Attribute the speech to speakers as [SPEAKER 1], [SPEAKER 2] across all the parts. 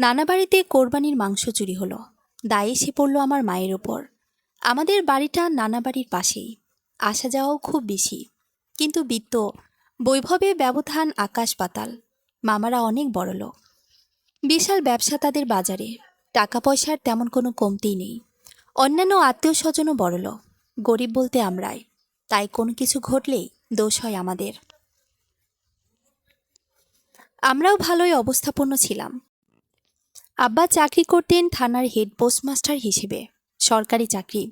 [SPEAKER 1] নানা বাড়িতে কোরবানির মাংস চুরি হলো। দায় এসে পড়ল আমার মায়ের ওপর। আমাদের বাড়িটা নানা বাড়ির পাশেই, আসা যাওয়াও খুব বেশি, কিন্তু বিত্ত বৈভবে ব্যবধান আকাশ পাতাল। মামারা অনেক বড়লোক, বিশাল ব্যবসা তাদের বাজারে, টাকা পয়সার তেমন কোনো কমতিই নেই। অন্যান্য আত্মীয় স্বজনও বড়লোক, গরিব বলতে আমরাই। তাই কোনো কিছু ঘটলেই দোষ হয় আমাদের। আমরাও ভালোই অবস্থাপন্ন ছিলাম। আব্বা চাকরি করতেন থানার হেড পোস্টমাস্টার হিসেবে, সরকারি চাকরি।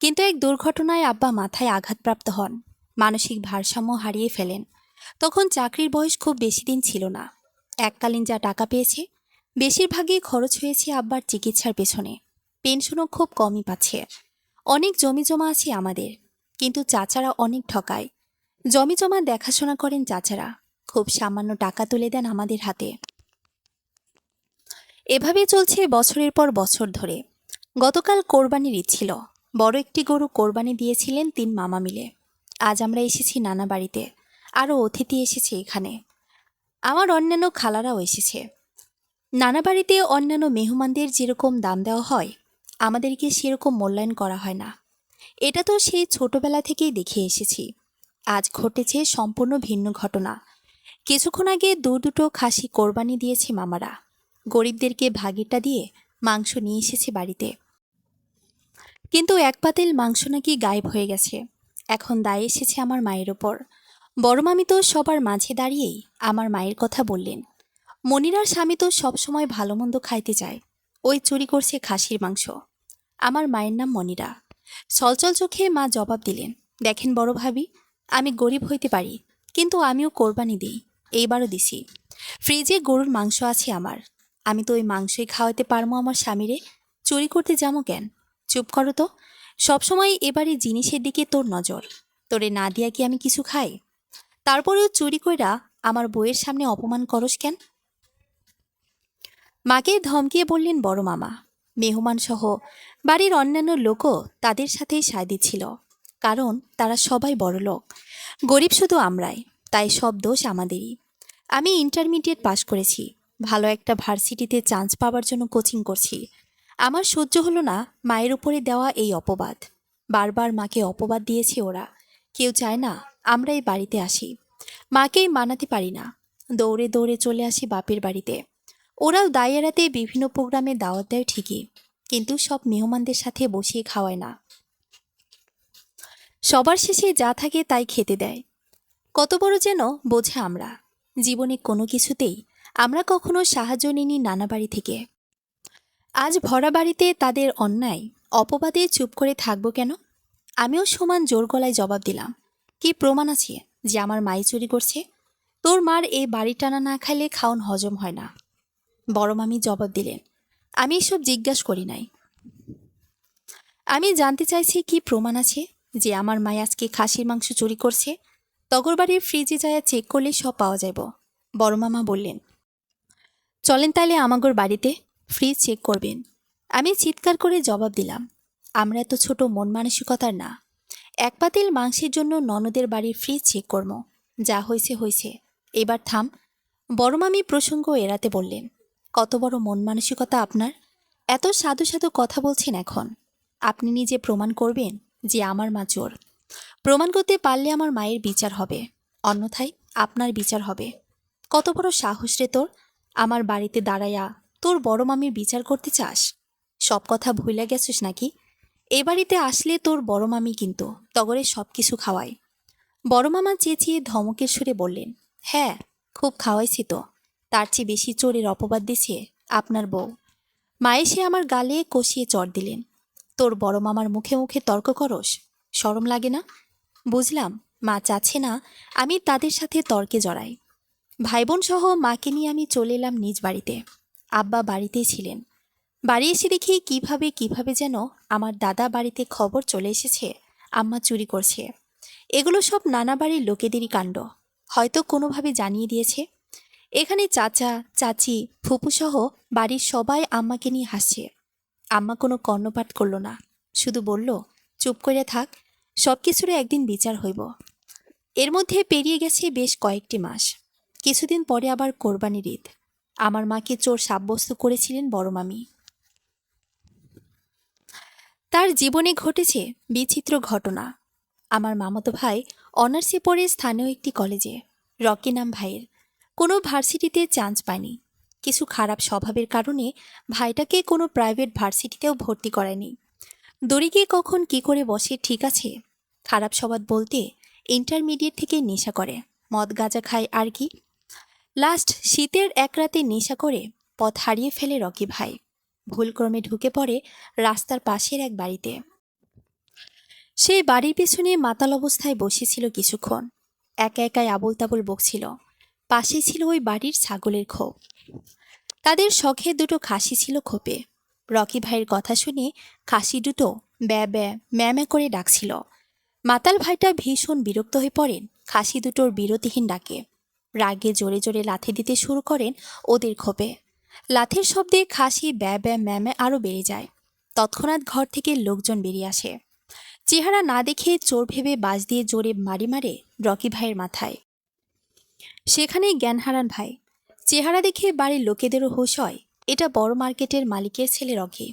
[SPEAKER 1] কিন্তু এক দুর্ঘটনায় আব্বা মাথায় আঘাতপ্রাপ্ত হন, মানসিক ভারসাম্য হারিয়ে ফেলেন। তখন চাকরির বয়স খুব বেশি দিন ছিল না। এককালীন যা টাকা পেয়েছে বেশিরভাগই খরচ হয়েছে আব্বার চিকিৎসার পেছনে। পেনশনও খুব কমই পাচ্ছে। অনেক জমি জমা আছে আমাদের, কিন্তু চাচারা অনেক ঠকায়। জমি জমা দেখাশোনা করেন চাচারা, খুব সামান্য টাকা তুলে দেন আমাদের হাতে। এভাবে চলছে বছরের পর বছর ধরে। গতকাল কোরবানির ঈদ ছিল। বড় একটি গরু কোরবানি দিয়েছিলেন 3 মামা মিলে। আজ আমরা এসেছি নানা বাড়িতে, আরও অতিথি এসেছে এখানে। আমার অন্যান্য খালারাও এসেছে। নানা বাড়িতে অন্যান্য মেহমানদের যেরকম দাম দেওয়া হয়, আমাদেরকে সেরকম মূল্যায়ন করা হয় না। এটা তো সেই ছোটবেলা থেকেই দেখে এসেছি। আজ ঘটেছে সম্পূর্ণ ভিন্ন ঘটনা। কিছুক্ষণ আগে দুটো খাসি কোরবানি দিয়েছে মামারা। গরিবদেরকে ভাগেরটা দিয়ে মাংস নিয়ে এসেছে বাড়িতে। কিন্তু এক পাতিল মাংস নাকি গায়েব হয়ে গেছে। এখন দায় এসেছে আমার মায়ের ওপর। বড় মামি তো সবার মাঝে দাঁড়িয়েই আমার মায়ের কথা বললেন। মনিরার স্বামী তো সবসময় ভালো মন্দ খাইতে চায়, ওই চুরি করছে খাসির মাংস। আমার মায়ের নাম মনিরা। চলচল চোখে মা জবাব দিলেন, দেখেন বড় ভাবি, আমি গরিব হইতে পারি, কিন্তু আমিও কোরবানি দিই। এইবারও দিছি। ফ্রিজে গরুর মাংস আছে আমার। আমি তো ওই মাংসই খাওয়াতে পারবো আমার স্বামীরে। চুরি করতে যাবো কেন? চুপ করো তো। সবসময় এবারে জিনিসের দিকে তোর নজর। তোরে না দিয়া কি আমি কিছু খাই? তারপরেও চুরি কইরা আমার বউয়ের সামনে অপমান করস কেন? মাকে ধমকিয়ে বললেন বড় মামা। মেহমান সহ বাড়ির অন্যান্য লোকও তাদের সাথেই সায় দিচ্ছিল, কারণ তারা সবাই বড় লোক। গরিব শুধু আমরাই, তাই সব দোষ আমাদেরই। আমি ইন্টারমিডিয়েট পাশ করেছি, ভালো একটা ভার্সিটিতে চান্স পাওয়ার জন্য কোচিং করছি। আমার সহ্য হলো না মায়ের উপরে দেওয়া এই অপবাদ। বারবার মাকে অপবাদ দিয়েছে ওরা। কেউ চায় না আমরা এই বাড়িতে আসি। মাকেই মানাতে পারি না, দৌড়ে দৌড়ে চলে আসি বাপের বাড়িতে। ওরাও দায় এড়াতে বিভিন্ন প্রোগ্রামে দাওয়াত দেয় ঠিকই, কিন্তু সব মেহমানদের সাথে বসিয়ে খাওয়ায় না। সবার শেষে যা থাকে তাই খেতে দেয়। কত বড় যেন বোঝা আমরা। জীবনে কোনো কিছুতেই আমরা কখনো সাহায্য নিইনি নানা বাড়ি থেকে। আজ ভরা বাড়িতে তাদের অন্যায় অপবাদে চুপ করে থাকবো কেন? আমিও সমান জোর গলায় জবাব দিলাম, কি প্রমাণ আছে যে আমার মাই চুরি করছে? তোর মার এই বাড়ি টানা না খাইলে খাওন হজম হয় না। বড় মামি জবাব দিলেন, আমি এসব জিজ্ঞাসা করি নাই। আমি জানতে চাইছি কি প্রমাণ আছে যে আমার মায় আজকে খাসির মাংস চুরি করছে? তগর বাড়ির ফ্রিজে যায় চেক করলে সব পাওয়া যাব। বড় মামা বললেন, চলেন তাইলে আমাগোর বাড়িতে, ফ্রিজ চেক করবেন। আমি চিৎকার করে জবাব দিলাম, আমরা এত ছোট মন মানসিকতার না। এক পাতিল মাংসের জন্য ননদের বাড়ির ফ্রিজ চেক করব। যা হয়েছে হয়েছে, এবার থাম। বড় মামি প্রসঙ্গ এড়াতে বললেন, কত বড় মন মানসিকতা আপনার! এত সাধু সাধু কথা বলছেন এখন। আপনি নিজে প্রমাণ করবেন যে আমার মা চোর। প্রমাণ করতে পারলে আমার মায়ের বিচার হবে, অন্যথায় আপনার বিচার হবে। কত বড় সাহস রে তোর, আমার বাড়িতে দাঁড়াইয়া তোর বড় মামির বিচার করতে চাস? সব কথা ভুইলা গেছিস নাকি? এ বাড়িতে আসলে তোর বড় মামি কিন্তু তগরে সব কিছু খাওয়ায়। বড় মামা চেঁচিয়ে ধমকের সুরে বললেন, হ্যাঁ, খুব খাওয়াইছি তো। তার চেয়ে বেশি চোরের অপবাদ দিছে আপনার বউ। মা এসে আমার গালে কষিয়ে চড় দিলেন, তোর বড় মামার মুখে মুখে তর্ক করস? শরম লাগে না? বুঝলাম মা চাচ্ছে না আমি তাদের সাথে তর্কে জড়াই। ভাই বোন সহ মাকে নিয়ে আমি চলে এলাম নিজ বাড়িতে। আব্বা বাড়িতেই ছিলেন। বাড়ি এসে দেখি কিভাবে কিভাবে যেন আমার দাদা বাড়িতে খবর চলে এসেছে আম্মা চুরি করছে। এগুলো সব নানা বাড়ির লোকেদেরই কাণ্ড, হয়তো কোনোভাবে জানিয়ে দিয়েছে। এখানে চাচা চাচি ফুপুসহ বাড়ির সবাই আম্মাকে নিয়ে হাসছে। আম্মা কোনো কর্ণপাত করল না, শুধু বলল, চুপ করে থাক, সব কিছুরই একদিন বিচার হইব। এর মধ্যে পেরিয়ে গেছে বেশ কয়েকটি মাস। কিছুদিন পরে আবার কোরবানির ঈদ। আমার মাকে চোর সাব্যস্ত করেছিলেন বড় মামি। তার জীবনে ঘটেছে বিচিত্র ঘটনা। আমার মামাতো ভাই অনার্সে পড়ে স্থানীয় একটি কলেজে, রকি নাম ভাইয়ের। কোনো ভার্সিটিতে চান্স পায়নি। কিছু খারাপ স্বভাবের কারণে ভাইটাকে কোনো প্রাইভেট ভার্সিটিতেও ভর্তি করায়নি। দড়ি গিয়ে কখন কি করে বসে ঠিক আছে। খারাপ স্বভাব বলতে ইন্টারমিডিয়েট থেকে নেশা করে, মদ গাঁজা খায় আর কি। লাস্ট শীতের এক রাতে নেশা করে পথ হারিয়ে ফেলে রকি ভাই। ভুলক্রমে ঢুকে পড়ে রাস্তার পাশের এক বাড়িতে। সেই বাড়ির পেছনে মাতাল অবস্থায় বসেছিল কিছুক্ষণ। একা একাই আবল তাবল বকছিল। পাশে ছিল ওই বাড়ির ছাগলের খোপ। তাদের শখে দুটো খাসি ছিল খোপে। রকি ভাইয়ের কথা শুনে খাসি দুটো ব্যা ব্যা ম্যা ম্যা করে ডাকছিল। মাতাল ভাইটা ভীষণ বিরক্ত হয়ে পড়েন খাসি দুটোর বিরতিহীন ডাকে। রাগে জোরে জোরে লাথি দিতে শুরু করেন ওদের খোপে। লাথির শব্দে খাসি ব্যা ব্যা ম্যা ম্যা আরও বেড়ে যায়। তৎক্ষণাৎ ঘর থেকে লোকজন বেরিয়ে আসে। চেহারা না দেখে চোর ভেবে বাজ দিয়ে জোরে মারি মারে রকি ভাইয়ের মাথায়। সেখানেই জ্ঞান হারান ভাই। চেহারা দেখে বাড়ির লোকেদেরও হুঁশ হয় এটা বড় মার্কেটের মালিকের ছেলে রকি।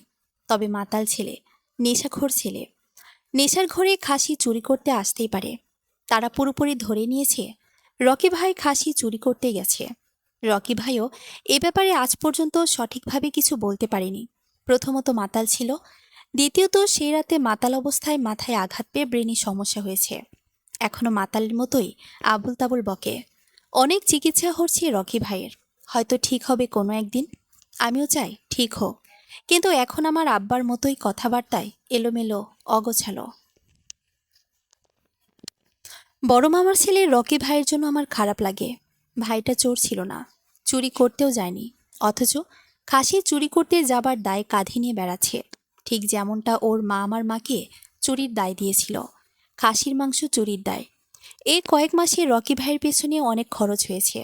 [SPEAKER 1] তবে মাতাল ছেলে, নেশাখোর ছেলে। নেশার ঘরে খাসি চুরি করতে আসতেই পারে। তারা পুরোপুরি ধরে নিয়েছে রকি ভাই খাসি চুরি করতে গেছে। রকি ভাইও এ ব্যাপারে আজ পর্যন্ত সঠিকভাবে কিছু বলতে পারেনি। প্রথমত মাতাল ছিল, দ্বিতীয়ত সেই রাতে মাতাল অবস্থায় মাথায় আঘাত পেয়ে ব্রেনে সমস্যা হয়েছে। এখনো মাতালের মতোই আবুল তাবুল বকে। অনেক চিকিৎসা হচ্ছে রকি ভাইয়ের, হয়তো ঠিক হবে কোনো একদিন। আমিও চাই ঠিক হোক, কিন্তু এখন আমার আব্বার মতোই কথাবার্তায় এলোমেলো, অগোছালো। বড় মামার ছেলে রকি ভাইয়ের জন্য আমার খারাপ লাগে। ভাইটা চোর ছিল না, চুরি করতেও যায়নি, অথচ খাসি চুরি করতে যাবার দায় কাঁধে নিয়ে বেড়াচ্ছে। ঠিক যেমনটা ওর মা আমার মাকে চুরির দায় দিয়েছিল, খাসির মাংস চুরির দায়। এই কয়েক মাসে রকি ভাইয়ের পেছনে অনেক খরচ হয়েছে।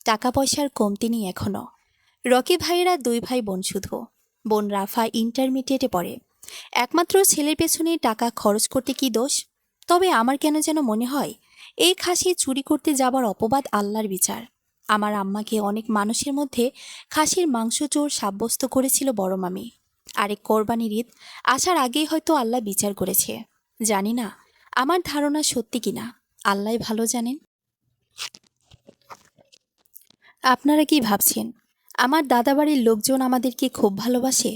[SPEAKER 1] টাকা পয়সার কমতি নেই এখনও। রকি ভাইয়েরা দুই ভাই বোন শুধু। বোন রাফা ইন্টারমিডিয়েটে পড়ে। একমাত্র ছেলের পেছনে টাকা খরচ করতে কি দোষ? তবে আমার কেন যেন মনে হয় এই খাসি চুরি করতে যাবার অপবাদ আল্লাহর বিচার। আমার আম্মাকে অনেক মানুষের মধ্যে খাসির মাংস চোর সাব্যস্ত করেছিল বড় মামি। আরেক কোরবানির ঈদ আসার আগেই হয়তো আল্লাহ বিচার করেছে। জানি না আমার ধারণা সত্যি কিনা, আল্লাহ ভালো জানেন। আপনারা কি ভাবছেন আমার দাদাবাড়ির লোকজন আমাদেরকে খুব ভালোবাসে?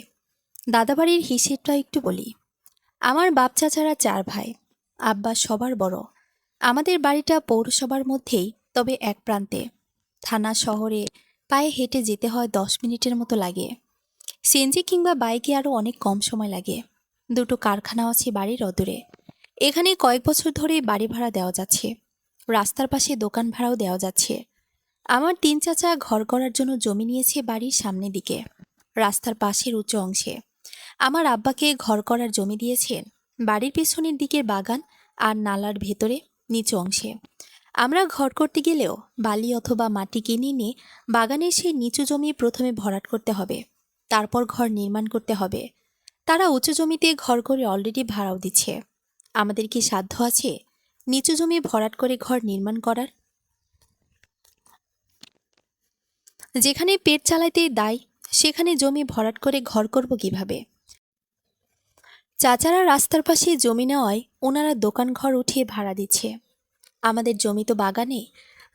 [SPEAKER 1] দাদাবাড়ির হিসেবটা একটু বলি। আমার বাপ চাচারা 4 ভাই। আব্বা সবার বড়। আমাদের বাড়িটা পৌরসভার মধ্যেই, তবে এক প্রান্তে। থানা শহরে পায়ে হেঁটে যেতে হয় 10 মিনিটের মতো লাগে। সিএনজি কিংবা বাইকে আরও অনেক কম সময় লাগে। দুটো কারখানা আছে বাড়ির অদূরে। এখানে কয়েক বছর ধরে বাড়ি ভাড়া দেওয়া যাচ্ছে। রাস্তার পাশে দোকান ভাড়াও দেওয়া যাচ্ছে। আমার 3 চাচা ঘর করার জন্য জমি নিয়েছে বাড়ির সামনের দিকে, রাস্তার পাশের উঁচু অংশে। আমার আব্বাকে ঘর করার জমি দিয়েছেন বাড়ির পেছনের দিকের বাগান আর নালার ভেতরে নিচু অংশে। আমরা ঘর করতে গেলেও বালি অথবা মাটি কিনে নিয়ে বাগানের সেই নিচু জমি প্রথমে ভরাট করতে হবে, তারপর ঘর নির্মাণ করতে হবে। তারা উঁচু জমিতে ঘর করে অলরেডি ভাড়াও দিচ্ছে। আমাদের কি সাধ্য আছে নিচু জমি ভরাট করে ঘর নির্মাণ করার? যেখানে পেট চালাইতে দায় সেখানে জমি ভরাট করে ঘর করব কিভাবে? চাচারা রাস্তার পাশে জমি নেওয়ায় ওনারা দোকান ঘর উঠিয়ে ভাড়া দিচ্ছে। আমাদের জমি তো বাগানে,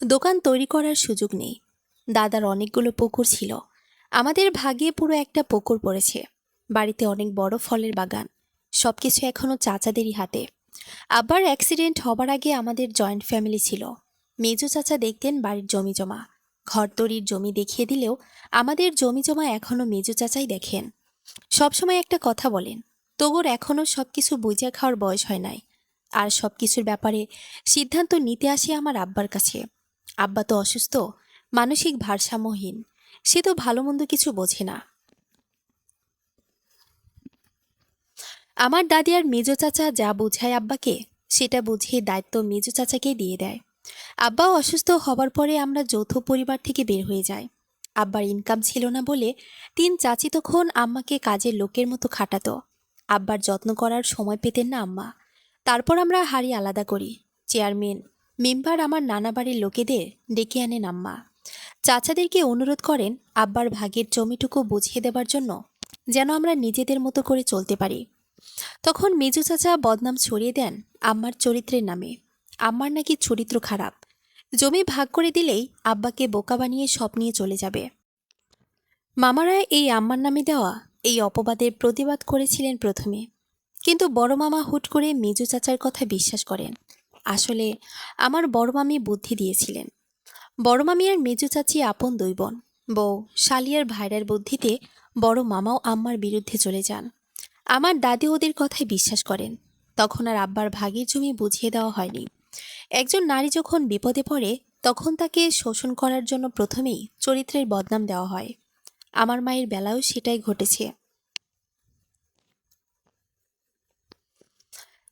[SPEAKER 1] দোকান তৈরি করার সুযোগ নেই। দাদার অনেকগুলো পুকুর ছিল, আমাদের ভাগে পুরো একটা পুকুর পড়েছে। বাড়িতে অনেক বড় ফলের বাগান। সবকিছু এখনো চাচাদেরই হাতে। আব্বার অ্যাক্সিডেন্ট হবার আগে আমাদের জয়েন্ট ফ্যামিলি ছিল। মেজো চাচা দেখতেন বাড়ির জমি জমা। ঘর তৈরির জমি দেখিয়ে দিলেও আমাদের জমি জমা এখনো মেজো চাচাই দেখেন। সবসময় একটা কথা বলেন, তোগোর এখনো সবকিছু বুঝে খাওয়ার বয়স হয় নাই। আর সবকিছুর ব্যাপারে সিদ্ধান্ত নিতে আসে আমার আব্বার কাছে। আব্বা তো অসুস্থ, মানসিক ভারসাম্যহীন। সে তো ভালো মন্দ কিছু বোঝে না। আমার দাদি আর মেজো চাচা যা বোঝায় আব্বাকে, সেটা বুঝিয়ে দায়িত্ব মেজো চাচাকে দিয়ে দেয়। আব্বাও অসুস্থ হবার পরে আমরা যৌথ পরিবার থেকে বের হয়ে যাই। আব্বার ইনকাম ছিল না বলে 3 চাচি তখন আম্মাকে কাজের লোকের মতো খাটাতো। আব্বার যত্ন করার সময় পেতেন না আম্মা। তারপর আমরা হাড়ি আলাদা করি। চেয়ারম্যান মেম্বার আমার নানা বাড়ির লোকেদের ডেকে আনেন আম্মা। চাচাদেরকে অনুরোধ করেন আব্বার ভাগের জমিটুকু বুঝিয়ে দেবার জন্য, যেন আমরা নিজেদের মতো করে চলতে পারি। তখন মেজু চাচা বদনাম ছড়িয়ে দেন আম্মার চরিত্রের নামে। আম্মার নাকি চরিত্র খারাপ, জমি ভাগ করে দিলেই আব্বাকে বোকা বানিয়ে সব নিয়ে চলে যাবে। মামারা এই আম্মার নামে দেওয়া এই অপবাদের প্রতিবাদ করেছিলেন প্রথমে, কিন্তু বড় মামা হুট করে মেজু চাচার কথা বিশ্বাস করেন। আসলে আমার বড় মামি বুদ্ধি দিয়েছিলেন। বড় মামি আর মেজু চাচি আপন দুই বোন। বউ শালিয়ার ভাইরার বুদ্ধিতে বড় মামাও আম্মার বিরুদ্ধে চলে যান। আমার দাদি ওদের কথায় বিশ্বাস করেন। তখন আর আব্বার ভাগের জমি বুঝিয়ে দেওয়া হয়নি। একজন নারী যখন বিপদে পড়ে তখন তাকে শোষণ করার জন্য প্রথমেই চরিত্রের বদনাম দেওয়া হয়। আমার মায়ের বেলায়ও সেটাই ঘটেছে।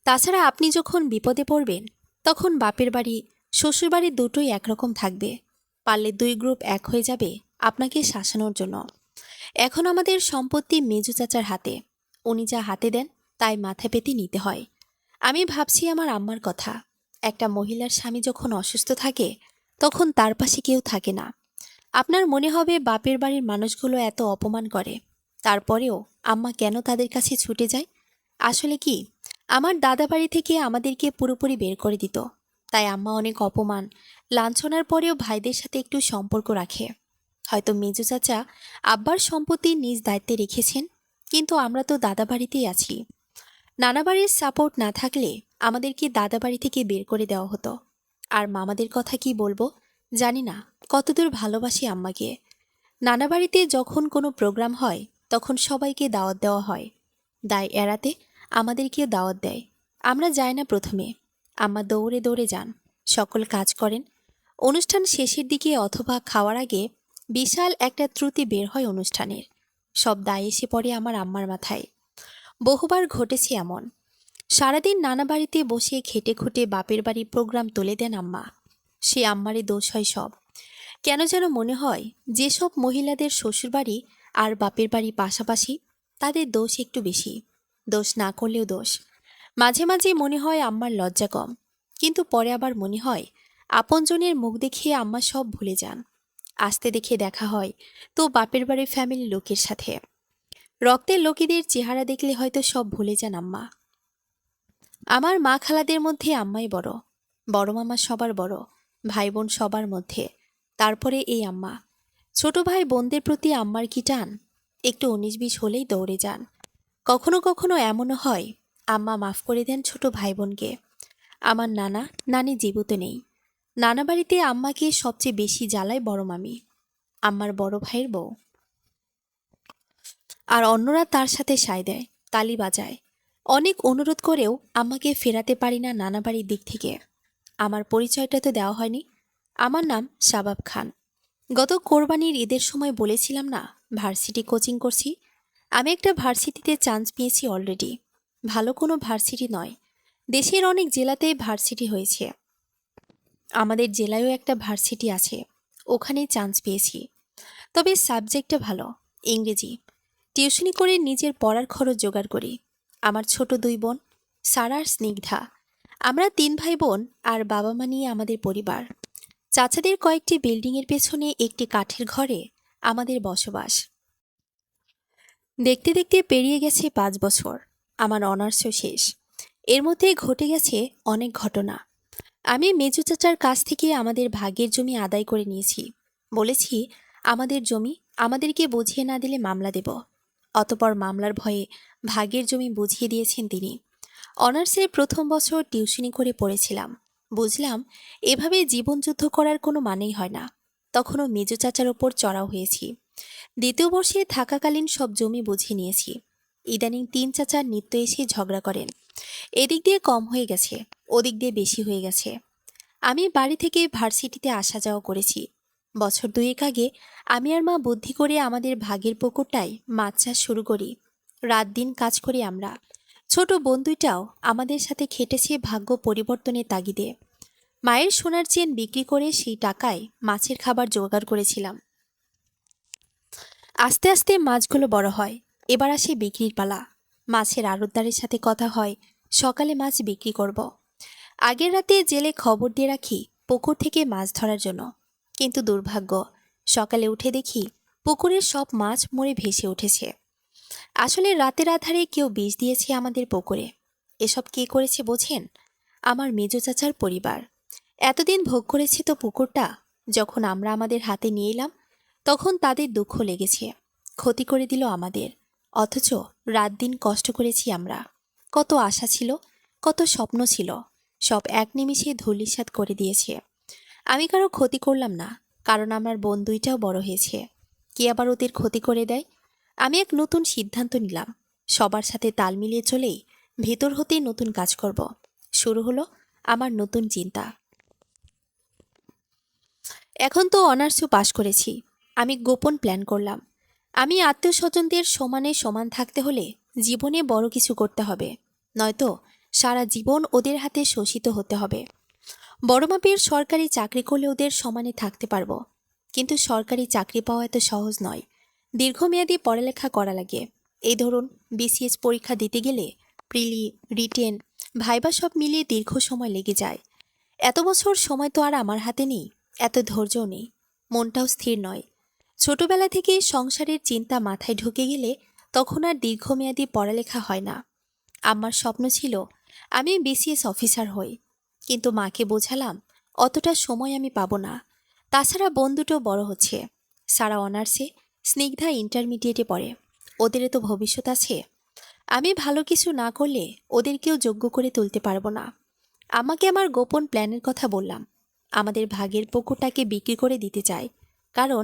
[SPEAKER 1] তাছাড়া আপনি যখন বিপদে পড়বেন তখন বাপের বাড়ি শ্বশুর বাড়ি দুটোই একরকম থাকবে। পারলে দুই গ্রুপ এক হয়ে যাবে আপনাকে শাসানোর জন্য। এখন আমাদের সম্পত্তি মেজু চাচার হাতে। উনি যা হাতে দেন তাই মাথা পেতে নিতে হয়। আমি ভাবছি আমার আম্মার কথা। একটা মহিলার স্বামী যখন অসুস্থ থাকে তখন তার পাশে কেউ থাকে না। আপনার মনে হবে বাপের বাড়ির মানুষগুলো এত অপমান করে, তারপরেও আম্মা কেন তাদের কাছে ছুটে যায়? আসলে কি, আমার দাদা বাড়ি থেকে আমাদেরকে পুরোপুরি বের করে দিত। তাই আম্মা অনেক অপমান লাঞ্ছনার পরেও ভাইদের সাথে একটু সম্পর্ক রাখে। হয়তো মেজু চাচা আব্বার সম্পত্তি নিজ দায়িত্বে রেখেছেন, কিন্তু আমরা তো দাদা বাড়িতেই আছি। নানা বাড়ির সাপোর্ট না থাকলে আমাদেরকে দাদা বাড়ি থেকে বের করে দেওয়া হতো। আর মামাদের কথা কি বলবো, জানি না কতদূর ভালোবাসি আম্মাকে। নানা বাড়িতে যখন কোনো প্রোগ্রাম হয় তখন সবাইকে দাওয়াত দেওয়া হয়। দায় এড়াতে আমাদেরকেও দাওয়াত দেয়। আমরা যাই না প্রথমে, আম্মা দৌড়ে দৌড়ে যান, সকল কাজ করেন। অনুষ্ঠান শেষের দিকে অথবা খাওয়ার আগে বিশাল একটা ত্রুটি বের হয় অনুষ্ঠানের। সব দায় এসে পড়ে আমার আম্মার মাথায়। বহুবার ঘটেছে এমন। সারাদিন নানা বাড়িতে বসে খেটে খুঁটে বাপের বাড়ি প্রোগ্রাম তুলে দেন আম্মা। সে আম্মারই দোষ হয় সব। কেন যেন মনে হয় যেসব মহিলাদের শ্বশুরবাড়ি আর বাপের বাড়ি পাশাপাশি তাদের দোষ একটু বেশি। দোষ না করলেও দোষ। মাঝে মাঝে মনে হয় আম্মার লজ্জা কম, কিন্তু পরে আবার মনে হয় আপনজনের মুখ দেখিয়ে আম্মা সব ভুলে যান। আসতে দেখে দেখা হয় তো বাপের বাড়ির ফ্যামিলির লোকের সাথে। রক্তের লোকেদের চেহারা দেখলে হয়তো সব ভুলে যান আম্মা। আমার মা খালাদের মধ্যে আম্মাই বড়। বড় মামা সবার বড়, ভাই বোন সবার মধ্যে, তারপরে এই আম্মা। ছোট ভাই বোনদের প্রতি আম্মার কি টান! একটু 19-20 হলেই দৌড়ে যান। কখনো কখনো এমনও হয় আম্মা মাফ করে দেন ছোট ভাই বোনকে। আমার নানা নানি জীবিত নেই। নানা বাড়িতে আম্মাকে সবচেয়ে বেশি জ্বালায় বড় মামি, আম্মার বড় ভাইয়ের বউ। আর অন্যরা তার সাথে সায় দেয়, তালি বাজায়। অনেক অনুরোধ করেও আম্মাকে ফেরাতে পারি না নানা বাড়ির দিক থেকে। আমার পরিচয়টা তো দেওয়া হয়নি। আমার নাম শাবাব খান। গত কোরবানির ঈদের সময় বলেছিলাম না ভার্সিটি কোচিং করছি। আমি একটা ভার্সিটিতে চান্স পেয়েছি অলরেডি। ভালো কোনো ভার্সিটি নয়, দেশের অনেক জেলাতেই ভার্সিটি হয়েছে। আমাদের জেলায়ও একটা ভার্সিটি আছে, ওখানেই চান্স পেয়েছি। তবে সাবজেক্টটা ভালো, ইংরেজি। টিউশনি করে নিজের পড়ার খরচ জোগাড় করি। আমার ছোট দুই বোন সারা আর স্নিগ্ধা। আমরা 3 ভাই বোন আর বাবা মা নিয়ে আমাদের পরিবার। চাচাদের কয়েকটি বিল্ডিংয়ের পেছনে একটি কাঠের ঘরে আমাদের বসবাস। দেখতে দেখতে পেরিয়ে গেছে 5 বছর। আমার অনার্সও শেষ। এর মধ্যে ঘটে গেছে অনেক ঘটনা। আমি মেজু চাচার কাছ থেকে আমাদের ভাগের জমি আদায় করে নিয়েছি। বলেছি আমাদের জমি আমাদেরকে বুঝিয়ে না দিলে মামলা দেব। অতপর মামলার ভয়ে ভাগের জমি বুঝিয়ে দিয়েছেন তিনি। অনার্সের প্রথম বছর টিউশনি করে পড়েছিলাম। বুঝলাম এভাবে জীবনযুদ্ধ করার কোনো মানেই হয় না। তখনও মেজু চাচার ওপর চড়াও হয়েছি। দ্বিতীয় বর্ষে থাকাকালীন সব জমি বুঝিয়ে নিয়েছি। ইদানিং 3 চাচা নিত্য এসে ঝগড়া করেন। এদিক দিয়ে কম হয়ে গেছে, ওদিক দিয়ে বেশি হয়ে গেছে। আমি বাড়ি থেকে ভার্সিটিতে আসা যাওয়া করেছি। বছর 2 আগে আমি আর মা বুদ্ধি করে আমাদের ভাগের পুকুরটায় মাছ চাষ শুরু করি। রাত দিন কাজ করি আমরা। ছোট বোন দুইটাও আমাদের সাথে খেটেছে ভাগ্য পরিবর্তনের তাগিদে। মায়ের সোনার চেন বিক্রি করে সেই টাকায় মাছের খাবার জোগাড় করেছিলাম। আস্তে আস্তে মাছগুলো বড় হয়। এবার আসে বিক্রির পালা। মাছের আড়তদারের সাথে কথা হয় সকালে মাছ বিক্রি করব। আগের রাতে জেলে খবর দিয়ে রাখি পুকুর থেকে মাছ ধরার জন্য। কিন্তু দুর্ভাগ্য, সকালে উঠে দেখি পুকুরের সব মাছ মরে ভেসে উঠেছে। আসলে রাতের আধারে কেউ বিষ দিয়েছে আমাদের পুকুরে। এসব কে করেছে বোঝেন? আমার মেজো চাচার পরিবার। এতদিন ভোগ করেছে তো পুকুরটা। যখন আমরা আমাদের হাতে নিয়ে এলাম, তখন তাদের দুঃখ লেগেছে, ক্ষতি করে দিল আমাদের। অথচ রাত দিন কষ্ট করেছি আমরা। কত আশা ছিল, কত স্বপ্ন ছিল, সব এক নিমিষে ধূলিসাৎ করে দিয়েছে। আমি কারো ক্ষতি করলাম না, কারণ আমার বোন দুইটাও বড় হয়েছে। কে আবার ওদের ক্ষতি করে দেয়? আমি এক নতুন সিদ্ধান্ত নিলাম, সবার সাথে তাল মিলিয়ে চলেই ভেতর হতেই নতুন কাজ করব। শুরু হলো আমার নতুন চিন্তা। এখন তো অনার্সও পাশ করেছি। আমি গোপন প্ল্যান করলাম, আমি আত্মীয় স্বজনদের সমানে সমান থাকতে হলে জীবনে বড় কিছু করতে হবে, নয়তো সারা জীবন ওদের হাতে শোষিত হতে হবে। বড় মাপের সরকারি চাকরি করলে ওদের সমানে থাকতে পারবো, কিন্তু সরকারি চাকরি পাওয়া এত সহজ নয়। দীর্ঘমেয়াদী পড়ালেখা করা লাগে। এই ধরুন, বিসিএস পরীক্ষা দিতে গেলে প্রিলি, রিটেন, ভাইবা সব মিলিয়ে দীর্ঘ সময় লেগে যায়। এত বছর সময় তো আর আমার হাতে নেই, এত ধৈর্যও নেই, মনটাও স্থির নয়। ছোটবেলা থেকে সংসারের চিন্তা মাথায় ঢুকে গেলে তখন আর দীর্ঘমেয়াদী পড়ালেখা হয় না। আমার স্বপ্ন ছিল আমি বিসিএস অফিসার হই, কিন্তু মাকে বোঝালাম অতটা সময় আমি পাবো না। তাছাড়া বোন দুটো বড় হচ্ছে, সারা অনার্সে, স্নিগ্ধা ইন্টারমিডিয়েটে পড়ে। ওদেরও তো ভবিষ্যৎ আছে। আমি ভালো কিছু না করলে ওদেরকেও যোগ্য করে তুলতে পারবো না। আমাকে আমার গোপন প্ল্যানের কথা বললাম। আমাদের ভাগের পুকুরটাকে বিক্রি করে দিতে চাই, কারণ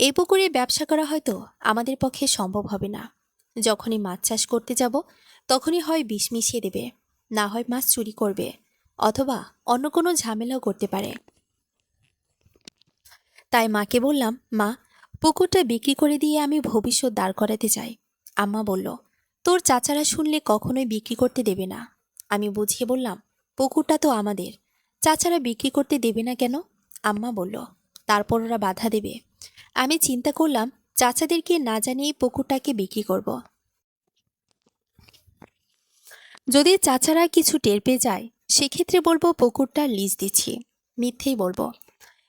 [SPEAKER 1] এই পুকুরে ব্যবসা করা হয়তো আমাদের পক্ষে সম্ভব হবে না। যখনই মাছ চাষ করতে যাব, তখনই হয় বিষ মিশিয়ে দেবে, না হয় মাছ চুরি করবে, অথবা অন্য কোনো ঝামেলাও করতে পারে। তাই মাকে বললাম, মা, পুকুরটা বিক্রি করে দিয়ে আমি ভবিষ্যৎ দাঁড় করাতে চাই। আম্মা বলল, তোর চাচারা শুনলে কখনোই বিক্রি করতে দেবে না। আমি বুঝিয়ে বললাম, পুকুরটা তো আমাদের, চাচারা বিক্রি করতে দেবে না কেন? আম্মা বলল, তারপর ওরা বাধা দেবে। আমি চিন্তা করলাম, চাচাদেরকে না জানিয়েই পুকুরটাকে বিক্রি করব। যদি চাচারা কিছু টের পেয়ে যায়, সেক্ষেত্রে বলবো পুকুরটা লিজ দিচ্ছি। মিথ্যেই বলবো।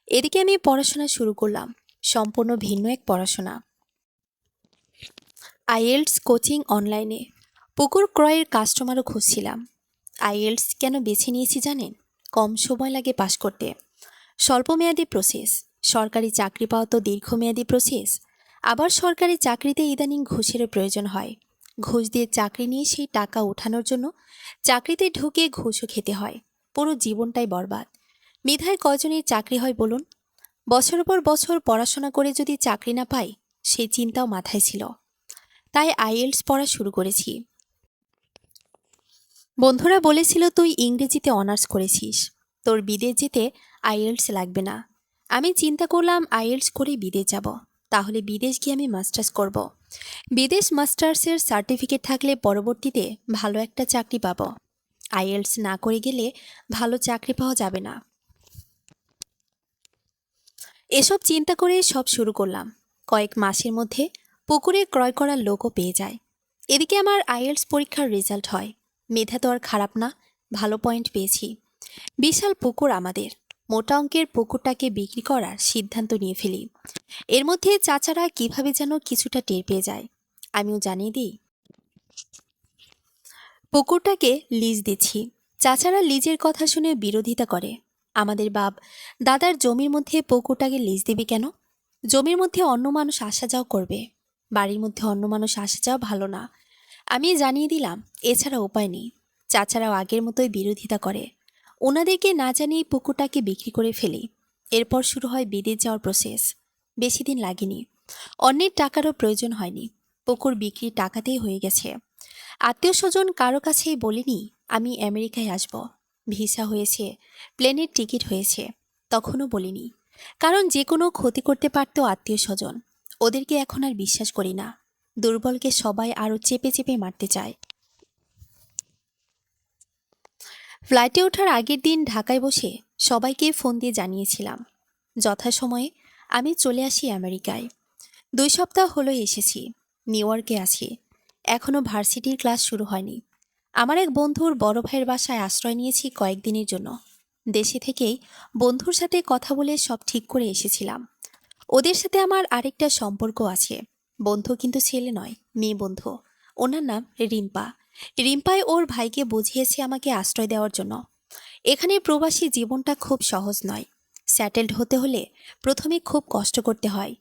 [SPEAKER 1] এদিকে আমি পড়াশোনা শুরু করলাম, সম্পূর্ণ ভিন্ন এক পড়াশোনা। আইএলটিএস কোচিং অনলাইনে। পুকুর ক্রয়ের কাস্টমারও খুঁজছিলাম। আইএলটিএস কেন বেছে নিয়েছি জানেন? কম সময় লাগে পাশ করতে, স্বল্পমেয়াদী প্রসেস। সরকারি চাকরি পাওয়া তো দীর্ঘমেয়াদী প্রসেস। আবার সরকারি চাকরিতে ইদানিং ঘুষেরও প্রয়োজন হয়। ঘুষ দিয়ে চাকরি নিয়ে সেই টাকা ওঠানোর জন্য চাকরিতে ঢুকে ঘুষও খেতে হয়। পুরো জীবনটাই বরবাদ। মেধায় কজনের চাকরি হয় বলুন? বছর পর বছর পড়াশোনা করে যদি চাকরি না পাই, সেই চিন্তাও মাথায় ছিল। তাই আইএলটিএস পড়া শুরু করেছি। বন্ধুরা বলেছিল, তুই ইংরেজিতে অনার্স করেছিস, তোর বিদেশ যেতে আইএলটিএস লাগবে না। আমি চিন্তা করলাম, আইএলটিএস করে বিদেশ যাব, তাহলে বিদেশ গিয়ে আমি মাস্টার্স করব। বিদেশ মাস্টার্সের সার্টিফিকেট থাকলে পরবর্তীতে ভালো একটা চাকরি পাব। আইএলটিএস না করে গেলে ভালো চাকরি পাওয়া যাবে না। এসব চিন্তা করে সব শুরু করলাম। কয়েক মাসের মধ্যে পুকুরে ক্রয় করার লোকও পেয়ে যায়। এদিকে আমার আইএলটিএস পরীক্ষার রেজাল্ট হয়। মেধা তো আর খারাপ না, ভালো পয়েন্ট পেয়েছি। বিশাল পুকুর আমাদের। মোটা অঙ্কের পুকুরটাকে বিক্রি করার সিদ্ধান্ত নিয়ে ফেলি। এর মধ্যে চাচারা কিভাবে যেন কিছুটা টের পেয়ে যায়। আমিও জানিয়ে দিই, পুকুরটাকে লিজ দিচ্ছি। চাচারা লিজের কথা শুনে বিরোধিতা করে। আমাদের বাপ দাদার জমির মধ্যে পুকুরটাকে লিজ দেবে কেন? জমির মধ্যে অন্য মানুষ আসা যাওয়া করবে, বাড়ির মধ্যে অন্য মানুষ আসা যাওয়া ভালো না। আমি জানিয়ে দিলাম, এছাড়া উপায় নেই। চাচারাও আগের মতোই বিরোধিতা করে। ওনাদেরকে না জানিয়ে পুকুরটাকে বিক্রি করে ফেলি। এরপর শুরু হয় বিদেশ যাওয়ার প্রসেস। বেশি দিন লাগেনি, অন্যের টাকারও প্রয়োজন হয়নি। পুকুর বিক্রির টাকাতেই হয়ে গেছে। আত্মীয় স্বজন কারো কাছেই বলিনি আমি আমেরিকায় আসব। ভিসা হয়েছে, প্লেনের টিকিট হয়েছে, তখনও বলিনি, কারণ যে কোনো ক্ষতি করতে পারত আত্মীয় স্বজন। ওদেরকে এখন আর বিশ্বাস করি না। দুর্বলকে সবাই আরও চেপে চেপে মারতে চায়। ফ্লাইটে ওঠার আগের দিন ঢাকায় বসে সবাইকে ফোন দিয়ে জানিয়েছিলাম, যথাসময়ে আমি চলে আসি আমেরিকায়। 2 সপ্তাহ হলো এসেছি, নিউ ইয়র্কে আছি। এখনও ভার্সিটির ক্লাস শুরু হয়নি। আমার এক বন্ধুর বড় ভাইয়ের বাসায় আশ্রয় নিয়েছি কয়েকদিনের জন্য। দেশে থেকেই বন্ধুর সাথে কথা বলে সব ঠিক করে এসেছিলাম। ওদের সাথে আমার আরেকটা সম্পর্ক আছে। বন্ধু কিন্তু ছেলে নয়, মেয়ে বন্ধু। ওনার নাম রিম্পা। রিম্পাই ওর ভাইকে বুঝিয়েছে আমাকে আশ্রয় দেওয়ার জন্য। এখানে প্রবাসী জীবনটা খুব সহজ নয়। সেটেলড হতে হলে প্রথমে খুব কষ্ট করতে হয়।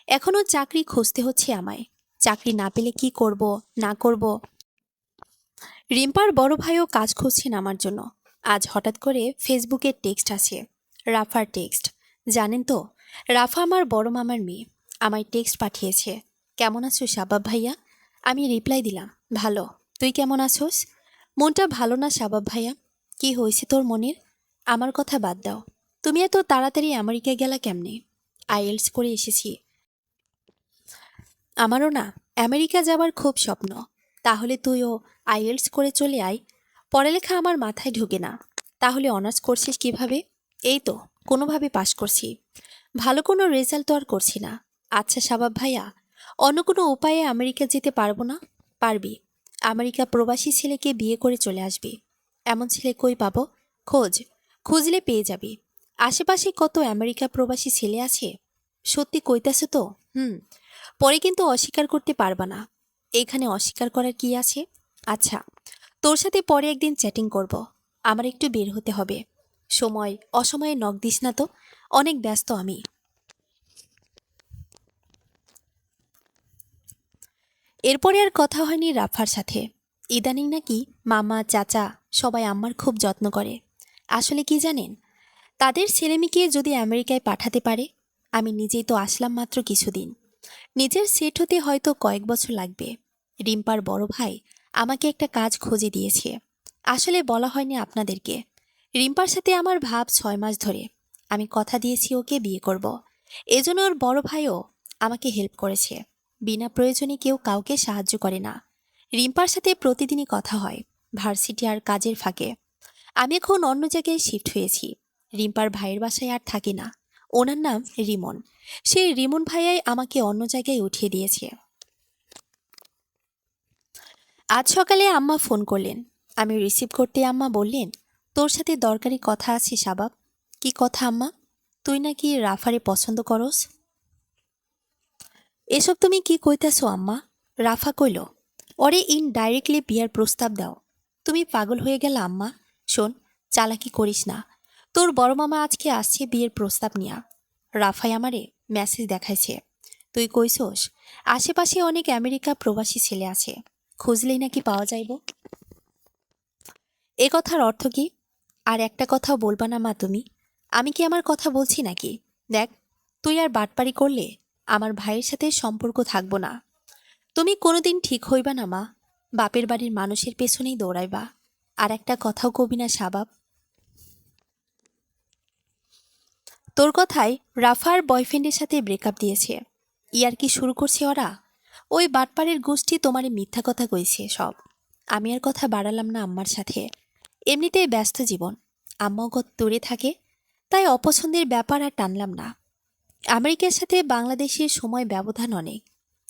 [SPEAKER 1] এখনও চাকরি খুঁজতে হচ্ছে আমায়। চাকরি না পেলে কি করব না করব। রিম্পার বড় ভাইও কাজ খুঁজছেন আমার জন্য। আজ হঠাৎ করে ফেসবুকে টেক্সট আছে, রাফার টেক্সট। জানেন তো, রাফা আমার বড় মামার মেয়ে। আমায় টেক্সট পাঠিয়েছে, কেমন আছো শাবাব ভাইয়া? আমি রিপ্লাই দিলাম, ভালো। তুই কেমন আছোস? মনটা ভালো না শাবাব ভাইয়া। কি হয়েছে তোর মনের? আমার কথা বাদ দাও। তুমি এত তাড়াতাড়ি আমেরিকা গেলা কেমনে? আইএলস করে এসেছি। আমারও না আমেরিকা যাবার খুব স্বপ্ন। তাহলে তুইও আইএলস করে চলে আয়। পড়ালেখা আমার মাথায় ঢুকে না। তাহলে অনার্স করছিস কিভাবে? এই তো কোনোভাবে পাশ করছি। ভালো কোনো রেজাল্ট তো আর করছি না। আচ্ছা শাবাব ভাইয়া, অন্য কোনো উপায়ে আমেরিকা যেতে পারবো না? পারবি। আমেরিকা প্রবাসী ছেলেকে বিয়ে করে চলে আসবি। এমন ছেলে কই পাবো? খোঁজ, খুঁজলে পেয়ে যাবি। আশেপাশে কত আমেরিকা প্রবাসী ছেলে আছে। সত্যি কইতাছে তো? হুম। পরে কিন্তু অস্বীকার করতে পারবা না। এখানে অস্বীকার করার কি আছে? আচ্ছা, তোর সাথে পরে একদিন চ্যাটিং করব। আমার একটু বের হতে হবে। সময় অসময়ে নক দিস না তো, অনেক ব্যস্ত আমি। এরপরে আর কথা হয়নি রাফার সাথে। ইদানিং নাকি মামা চাচা সবাই আম্মার খুব যত্ন করে। আসলে কি জানেন, তাদের ছেলেমেয়েকে যদি আমেরিকায় পাঠাতে পারে। আমি নিজেই তো আসলাম মাত্র কিছুদিন। নিজের সেট হতে হয়তো কয়েক বছর লাগবে। রিম্পার বড় ভাই আমাকে একটা কাজ খুঁজে দিয়েছে। আসলে বলা হয়নি আপনাদেরকে। রিম্পার সাথে আমার ভাব 6 মাস ধরে। আমি কথা দিয়েছি ওকে বিয়ে করব। এজন্য ওর বড় ভাইও আমাকে হেল্প করেছে। বিনা প্রয়োজনে কেউ কাউকে সাহায্য করে না। রিম্পার সাথে প্রতিদিনই কথা হয়, ভার্সিটি আর কাজের ফাঁকে। আমি এখন অন্য জায়গায় শিফট হয়েছি। রিম্পার ভাইয়ের বাসায় আর থাকি না। ওনার নাম রিমন। সেই রিমন ভাইয়াই আমাকে অন্য জায়গায় উঠিয়ে দিয়েছে। আজ সকালে আম্মা ফোন করলেন। আমি রিসিভ করতে আম্মা বললেন, তোর সাথে দরকারি কথা আছে শাবাব। কি কথা আম্মা? তুই নাকি রাফারে পছন্দ করস? এসব তুমি কি কইতেছো আম্মা? রাফা কইল, ওরে ইনডাইরেক্টলি বিয়ার প্রস্তাব দাও। তুমি পাগল হয়ে গেলা আম্মা। শোন, চালাকি করিস না। তোর বড় মামা আজকে আসছে বিয়ের প্রস্তাব নিয়া। রাফাই আমারে মেসেজ দেখাইছে। তুই কইসোস আশেপাশে অনেক আমেরিকা প্রবাসী ছেলে আছে, খুঁজলেই নাকি পাওয়া যাইব। এ কথার অর্থ কি? আর একটা কথাও বলবা না মা তুমি? আমি কি আমার কথা বলছি নাকি? দেখ, তুই আর বাটপারি করলে আমার ভাইয়ের সাথে সম্পর্ক থাকবো না। তুমি কোনোদিন ঠিক হইবা না মা। বাপের বাড়ির মানুষের পেছনেই দৌড়াইবা। আর একটা কথাও কবি না শাবাব। তোর কথায় রাফার বয়ফ্রেন্ডের সাথে ব্রেকআপ দিয়েছে। ইয়ার কি শুরু করছে ওরা? ওই বাটপাড়ের গোষ্ঠী তোমারে মিথ্যা কথা কইছে সব। আমি আর কথা বাড়ালাম না আম্মার সাথে। এমনিতেই ব্যস্ত জীবন। আম্মাও কত দূরে থাকে, তাই অপছন্দের ব্যাপার আর টানলাম না। আমেরিকার সাথে বাংলাদেশের সময় ব্যবধান অনেক।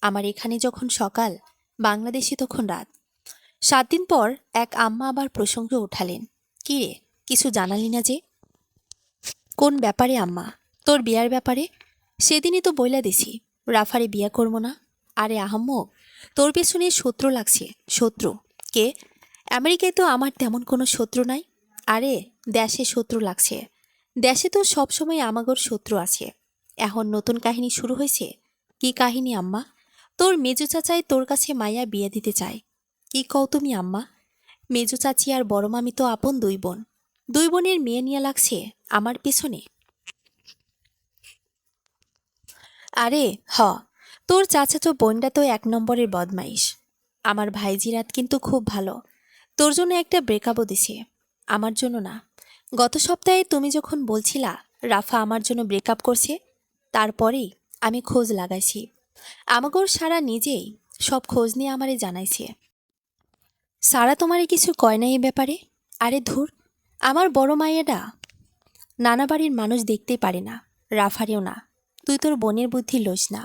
[SPEAKER 1] আমার এখানে যখন সকাল, বাংলাদেশে তখন রাত। 7 দিন পর এক আম্মা আবার প্রসঙ্গ উঠালেন। কি রে, কিছু জানালি না যে? কোন ব্যাপারে আম্মা? তোর বিয়ার ব্যাপারে। সেদিনই তো বইলা দিছি রাফারে বিয়া করবো না। আরে আহাম্মক, তোর পেছনে শত্রু লাগছে। শত্রু? কে? আমেরিকায় তো আমার তেমন কোনো শত্রু নাই। আরে দেশে শত্রু লাগছে। দেশে তো সবসময় আমাগর শত্রু আছে। এখন নতুন কাহিনী শুরু হয়েছে। কি কাহিনী আম্মা? তোর মেজো চাচাই তোর কাছে মাইয়া বিয়ে দিতে চায়। কি কও তুমি আম্মা? মেজো চাচি আর বড় মামি তো আপন দুই বোন। দুই বোনের মেয়ে নিয়ে লাগছে আমার পিছনে। আরে হ, তোর চাচাতো বোনটা তো 1 নম্বরের বদমাইশ। আমার ভাইজিরাত কিন্তু খুব ভালো। তোর জন্য একটা ব্রেকআপও দিছে, আমার জন্য না। গত সপ্তাহে তুমি যখন বলছিলা রাফা আমার জন্য ব্রেকআপ করছে, তারপরেই আমি খোঁজ লাগাইছি। আমাগোর সারা নিজেই সব খোঁজ নিয়ে আমারে জানাইছে। সারা তোমারে কিছু কয় না এই ব্যাপারে? আরে ধুর, আমার বড় মাইয়াডা নানা বাড়ির মানুষ দেখতেই পারে না, রাফারেও না। তুই তোর বোনের বুদ্ধি লইস না।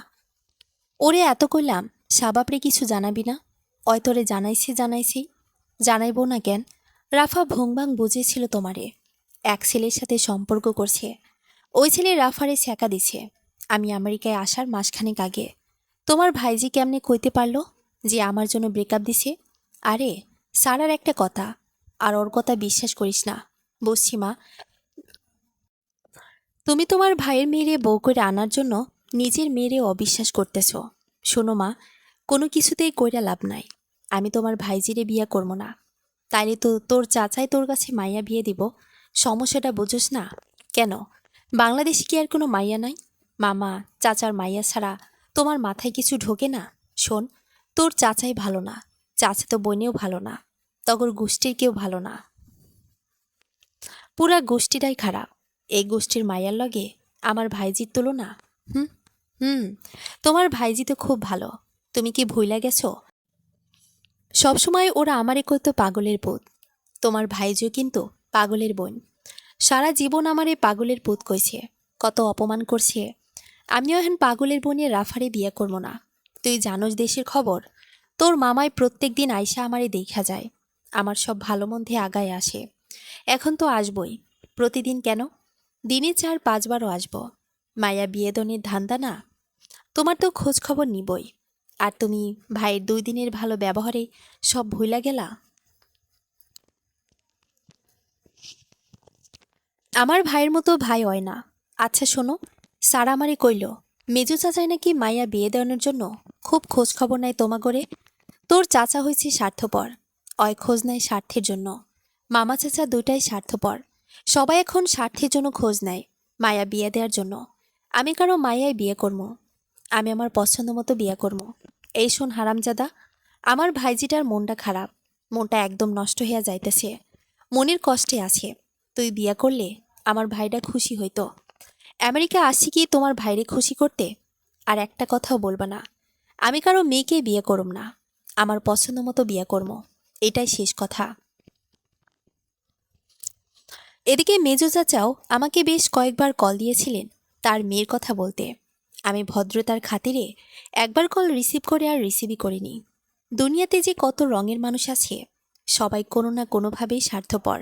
[SPEAKER 1] ওরে এত কইলাম শাবাবরে কিছু জানাবি না। অয় তোরে জানাইছি জানাইছি। জানাইব না কেন? রাফা ভোংভাং বুঝেছিল তোমারে। এক ছেলের সাথে সম্পর্ক করছে। ওই ছেলে রাফারে ছ্যাঁকা দিছে। আমি আমেরিকায় আসার মাসখানেক আগে তোমার ভাইজি কেমনে কইতে পারলো যে আমার জন্য ব্রেকআপ দিছে? আরে সারার একটা কথা, আর ওর কথা বিশ্বাস করিস না। বুঝছি মা, তুমি তোমার ভাইয়ের মেয়েরে বউ করে আনার জন্য নিজের মেয়েরে অবিশ্বাস করতেছ। শোনো মা, কোনো কিছুতেই কইরা লাভ নাই। আমি তোমার ভাইজিরে বিয়া করব না। তাইলে তো তোর চাচাই তোর কাছে মাইয়া বিয়ে দিব। সমস্যাটা বুঝোস না কেন? বাংলাদেশে কি আর কোনো মাইয়া নাই? মামা চাচার মাইয়া ছাড়া তোমার মাথায় কিছু ঢোকে না? শোন, তোর চাচাই ভালো না, চাচা তো বোনেও ভালো না, তগর গোষ্ঠীর কেউ ভালো না। পুরা গোষ্ঠীটাই খারাপ। এই গোষ্ঠীর মাইয়ার লগে আমার ভাইজির তুলনা? হুম হুম তোমার ভাইজি তো খুব ভালো। তুমি কি ভুইলা গেছো? সবসময় ওরা আমারে কইতো পাগলের পুত। তোমার ভাইজিও কিন্তু পাগলের বোন। সারা জীবন আমারে পাগলের পুত কইছে, কত অপমান করছে। আমিও এখন পাগলের বোনের রাফারে বিয়ে করবো না। তুই জানোস দেশের খবর? তোর মামাই প্রত্যেক দিন আইসা আমারে দেখা যায়, আমার সব ভালো মন্দে আগায় আসে। এখন তো আসবই। প্রতিদিন কেন, দিনে 4-5বারও আসবো। মায়া বিয়েদনের ধান্দা না? তোমার তো খোঁজ খবর নিবই। আর তুমি ভাইয়ের 2 দিনের ভালো ব্যবহারে সব ভুইলা গেলা। আমার ভাইয়ের মতো ভাই হয় না। আচ্ছা শোনো, সারা আমারে কইল মেজো চাচাই নাকি মাইয়া বিয়ে দেওয়ানোর জন্য খুব খোঁজ খবর নেয় তোমাগরে। তোর চাচা হয়েছে স্বার্থপর, অয় খোঁজ নেয় স্বার্থের জন্য। মামা চাচা দুটাই স্বার্থপর। সবাই এখন স্বার্থের জন্য খোঁজ নেয় মায়া বিয়ে দেওয়ার জন্য। আমি কারো মায়ায় বিয়ে করবো। আমি আমার পছন্দ মতো বিয়ে করবো। এই শোন হারামজাদা, আমার ভাইজিটার মনটা খারাপ। মনটা একদম নষ্ট হইয়া যাইতেছে। মনের কষ্টে আছে। তুই বিয়া করলে আমার ভাইটা খুশি হইতো। আমেরিকা আসছি কি তোমার ভাইরে খুশি করতে? আর একটা কথাও বলবা না। আমি কারো মেয়েকে বিয়ে করব না। আমার পছন্দ মতো বিয়ে করব। এটাই শেষ কথা। এদিকে মেজো চাচাও আমাকে বেশ কয়েকবার কল দিয়েছিলেন তার মেয়ের কথা বলতে। আমি ভদ্রতার খাতিরে একবার কল রিসিভ করে আর রিসিভই করিনি। দুনিয়াতে যে কত রঙের মানুষ আছে, সবাই কোনো না কোনোভাবেই স্বার্থপর।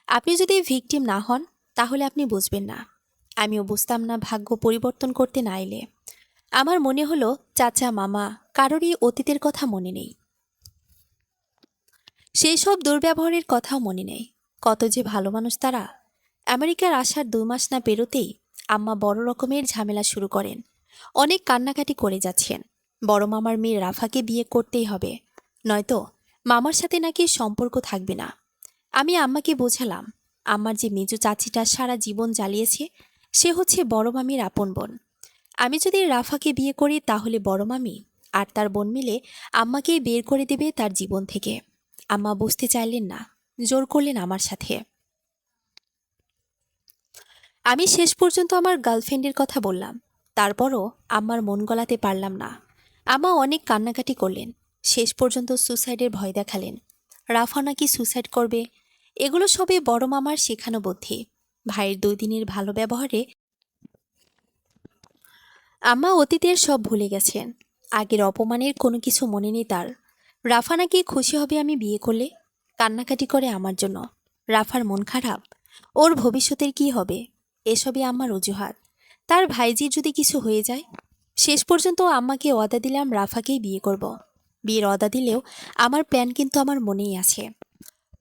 [SPEAKER 1] আপনি যদি ভিকটিম না হন তাহলে আপনি বুঝবেন না। আমিও বুঝতাম না ভাগ্য পরিবর্তন করতে না এলে। আমার মনে হলো চাচা মামা কারোরই অতীতের কথা মনে নেই। সেই সব দুর্ব্যবহারের কথাও মনে নেই। কত যে ভালো মানুষ তারা। আমেরিকার আসার 2 মাস না পেরোতেই আম্মা বড় রকমের ঝামেলা শুরু করেন। অনেক কান্নাকাটি করে যাচ্ছেন। বড় মামার মেয়ে রাফাকে বিয়ে করতেই হবে, নয়তো মামার সাথে নাকি সম্পর্ক থাকবে না। আমি আম্মাকে বোঝালাম, আমার যে মেজো চাচিটা সারা জীবন জ্বালিয়েছে সে হচ্ছে বড় মামির আপন বোন। আমি যদি রাফাকে বিয়ে করি তাহলে বড় মামি আর তার বোন মিলে আম্মাকেই বের করে দেবে তার জীবন থেকে। আম্মা বুঝতে চাইলেন না, জোর করলেন আমার সাথে। আমি শেষ পর্যন্ত আমার গার্লফ্রেন্ডের কথা বললাম। তারপরও আম্মার মন গলাতে পারলাম না। আম্মা অনেক কান্নাকাটি করলেন। শেষ পর্যন্ত সুসাইডের ভয় দেখালেন। রাফা নাকি সুসাইড করবে। এগুলো সবই বড় মামার শেখানো বুদ্ধি। ভাইয়ের 2 দিনের ভালো ব্যবহারে আম্মা অতীতের সব ভুলে গেছেন। আগের অপমানের কোনো কিছু মনে নেই তার। রাফা নাকি খুশি হবে আমি বিয়ে করলে। কান্নাকাটি করে আমার জন্য। রাফার মন খারাপ, ওর ভবিষ্যতের কি হবে, এসবই আমার অজুহাত। তার ভাইজির যদি কিছু হয়ে যায়। শেষ পর্যন্ত আম্মাকে ওয়াদা দিলাম রাফাকেই বিয়ে করব। বিয়ের ওয়াদা দিলেও আমার প্ল্যান কিন্তু আমার মনেই আছে।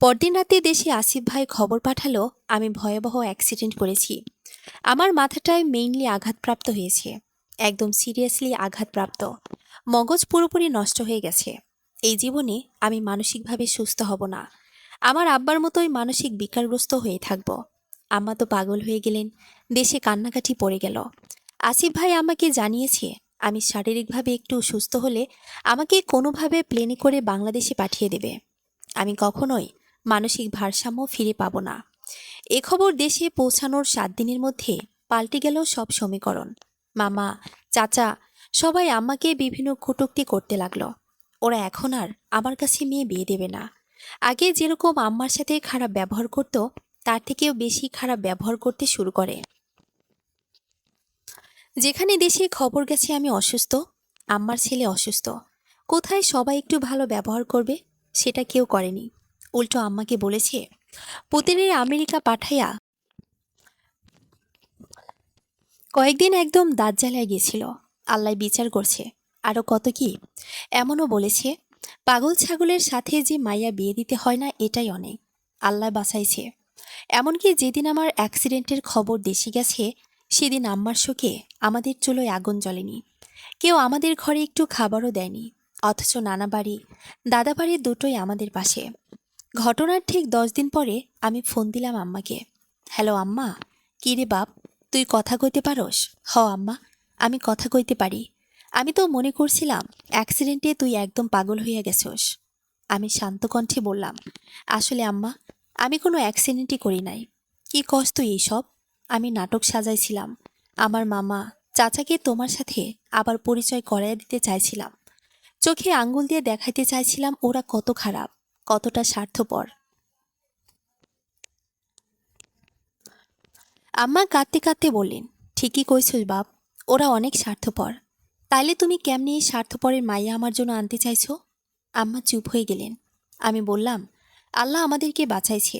[SPEAKER 1] পরদিন রাতে দেশে আসিফ ভাই খবর পাঠালো আমি ভয়াবহ অ্যাক্সিডেন্ট করেছি। আমার মাথাটায় মেইনলি আঘাতপ্রাপ্ত হয়েছে, একদম সিরিয়াসলি আঘাতপ্রাপ্ত। মগজ পুরোপুরি নষ্ট হয়ে গেছে। এই জীবনে আমি মানসিকভাবে সুস্থ হব না। আমার আব্বার মতোই মানসিক বিকারগ্রস্ত হয়ে থাকব। আম্মা তো পাগল হয়ে গেলেন, দেশে কান্নাকাটি পড়ে গেল। আসিফ ভাই আমাকে জানিয়েছে আমি শারীরিকভাবে একটু সুস্থ হলে আমাকে কোনোভাবে প্লেনে করে বাংলাদেশে পাঠিয়ে দেবে। আমি কখনোই মানসিক ভারসাম্য ফিরে পাব না। এ খবর দেশে পৌঁছানোর 7 দিনের মধ্যে পাল্টে গেল সব সমীকরণ। মামা চাচা সবাই আম্মাকে বিভিন্ন কটূক্তি করতে লাগলো। ওরা এখন আর আমার কাছে মেয়ে বিয়ে দেবে না। আগে যেরকম আম্মার সাথে খারাপ ব্যবহার করত তার থেকেও বেশি খারাপ ব্যবহার করতে শুরু করে। যেখানে দেশে খবর গেছে আমি অসুস্থ, আম্মার ছেলে অসুস্থ, কোথায় সবাই একটু ভালো ব্যবহার করবে সেটা কেউ করেনি। উল্টো আম্মাকে বলেছে পুতিনের আমেরিকা পাঠাইয়া কয়েকদিন একদম দাঁত জ্বালায় গেছিল। আল্লাহ বিচার করছে। আরও কত কি। এমনও বলেছে, পাগল ছাগলের সাথে যে মাইয়া বিয়ে দিতে হয় না এটাই অনেক। আল্লাহ বাঁচাইছে। এমনকি যেদিন আমার অ্যাক্সিডেন্টের খবর দেশে গেছে, সেদিন আম্মার শোকে আমাদের চুলোয় আগুন জ্বলেনি। কেউ আমাদের ঘরে একটু খাবারও দেয়নি। অথচ নানা বাড়ি, দাদা বাড়ি দুটোই আমাদের পাশে। ঘটনার ঠিক 10 দিন পরে আমি ফোন দিলাম আম্মাকে। হ্যালো আম্মা। কি রে বাপ, তুই কথা কইতে পারস? হ আম্মা, আমি কথা কইতে পারি। আমি তো মনে করছিলাম অ্যাক্সিডেন্টে তুই একদম পাগল হইয়া গেছস। আমি শান্ত কণ্ঠে বললাম, আসলে আম্মা, আমি কোনো অ্যাক্সিডেন্টই করি নাই। কি কস তুই এইসব? আমি নাটক সাজাইছিলাম। আমার মামা, চাচাকে তোমার সাথে আবার পরিচয় করাইয়া দিতে চাইছিলাম। চোখে আঙ্গুল দিয়ে দেখাইতে চাইছিলাম ওরা কত খারাপ, কতটা স্বার্থপর। আম্মা কাঁদতে কাঁদতে বললেন, ঠিকই কইছস বাপ, ওরা অনেক স্বার্থপর। তাইলে তুমি কেমনি এই স্বার্থপরের মাইয়া আমার জন্য আনতে চাইছো? আম্মা চুপ হয়ে গেলেন। আমি বললাম, আল্লাহ আমাদেরকে বাঁচাইছে,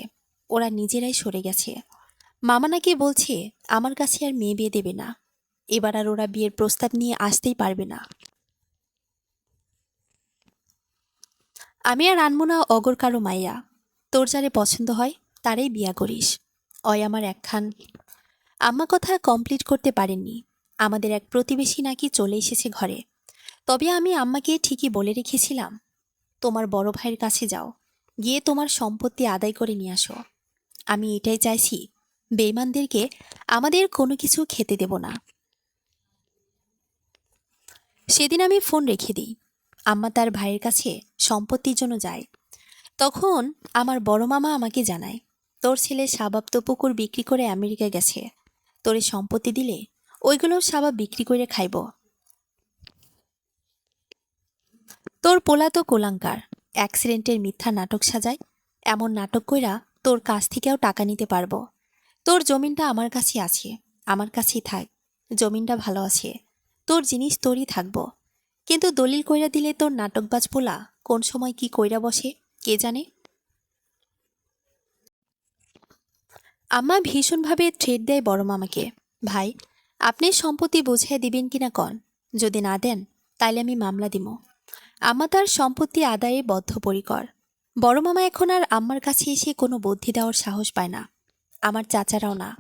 [SPEAKER 1] ওরা নিজেরাই সরে গেছে। মামা নাকি বলছে আমার কাছে আর মেয়ে বিয়ে দেবে না। এবার আর ওরা বিয়ের প্রস্তাব নিয়ে আসতেই পারবে না। আমি আর আনবো না অগর কারো মাইয়া। তোর যারে পছন্দ হয় তারেই বিয়া করিস। অয় আমার একখান। আম্মা কথা কমপ্লিট করতে পারেননি। আমাদের এক প্রতিবেশী নাকি চলে এসেছে ঘরে। তবে আমি আম্মাকে ঠিকই বলে রেখেছিলাম, তোমার বড় ভাইয়ের কাছে যাও, গিয়ে তোমার সম্পত্তি আদায় করে নিয়ে আসো। আমি এটাই চাইছি, বেঈমানদেরকে আমাদের কোনো কিছু খেতে দেব না। সেদিন আমি ফোন রেখে দিই। আম্মা তার ভাইয়ের কাছে সম্পত্তির জন্য যায়। তখন আমার বড় মামা আমাকে জানায়, তোর ছেলে শাবাব তো পুকুর বিক্রি করে আমেরিকা গেছে। তোরে সম্পত্তি দিলে ওইগুলো শাবাব বিক্রি করে খাইব। তোর পোলা তো কোলাঙ্কার, অ্যাক্সিডেন্টের মিথ্যা নাটক সাজায়। এমন নাটক কইরা তোর কাছ থেকেও টাকা নিতে পারবো। তোর জমিনটা আমার কাছে আছে, আমার কাছেই থাক। জমিনটা ভালো আছে, তোর জিনিস তোরই থাকবো। কিন্তু দলিল কইরা দিলে তোর নাটকবাজ পোলা কোন সময় কি কইরা বসে কে জানে। আম্মা ভীষণভাবে থ্রেট দেয় বড় মামাকে। ভাই, আপনি সম্পত্তি বুঝিয়ে দিবেন কিনা কন। যদি না দেন তাইলে আমি মামলা দিব। আম্মা তার সম্পত্তি আদায়ে বদ্ধপরিকর। বড় মামা এখন আর আম্মার কাছে এসে কোনো বুদ্ধি দেওয়ার সাহস পায় না। আমার চাচারাও না।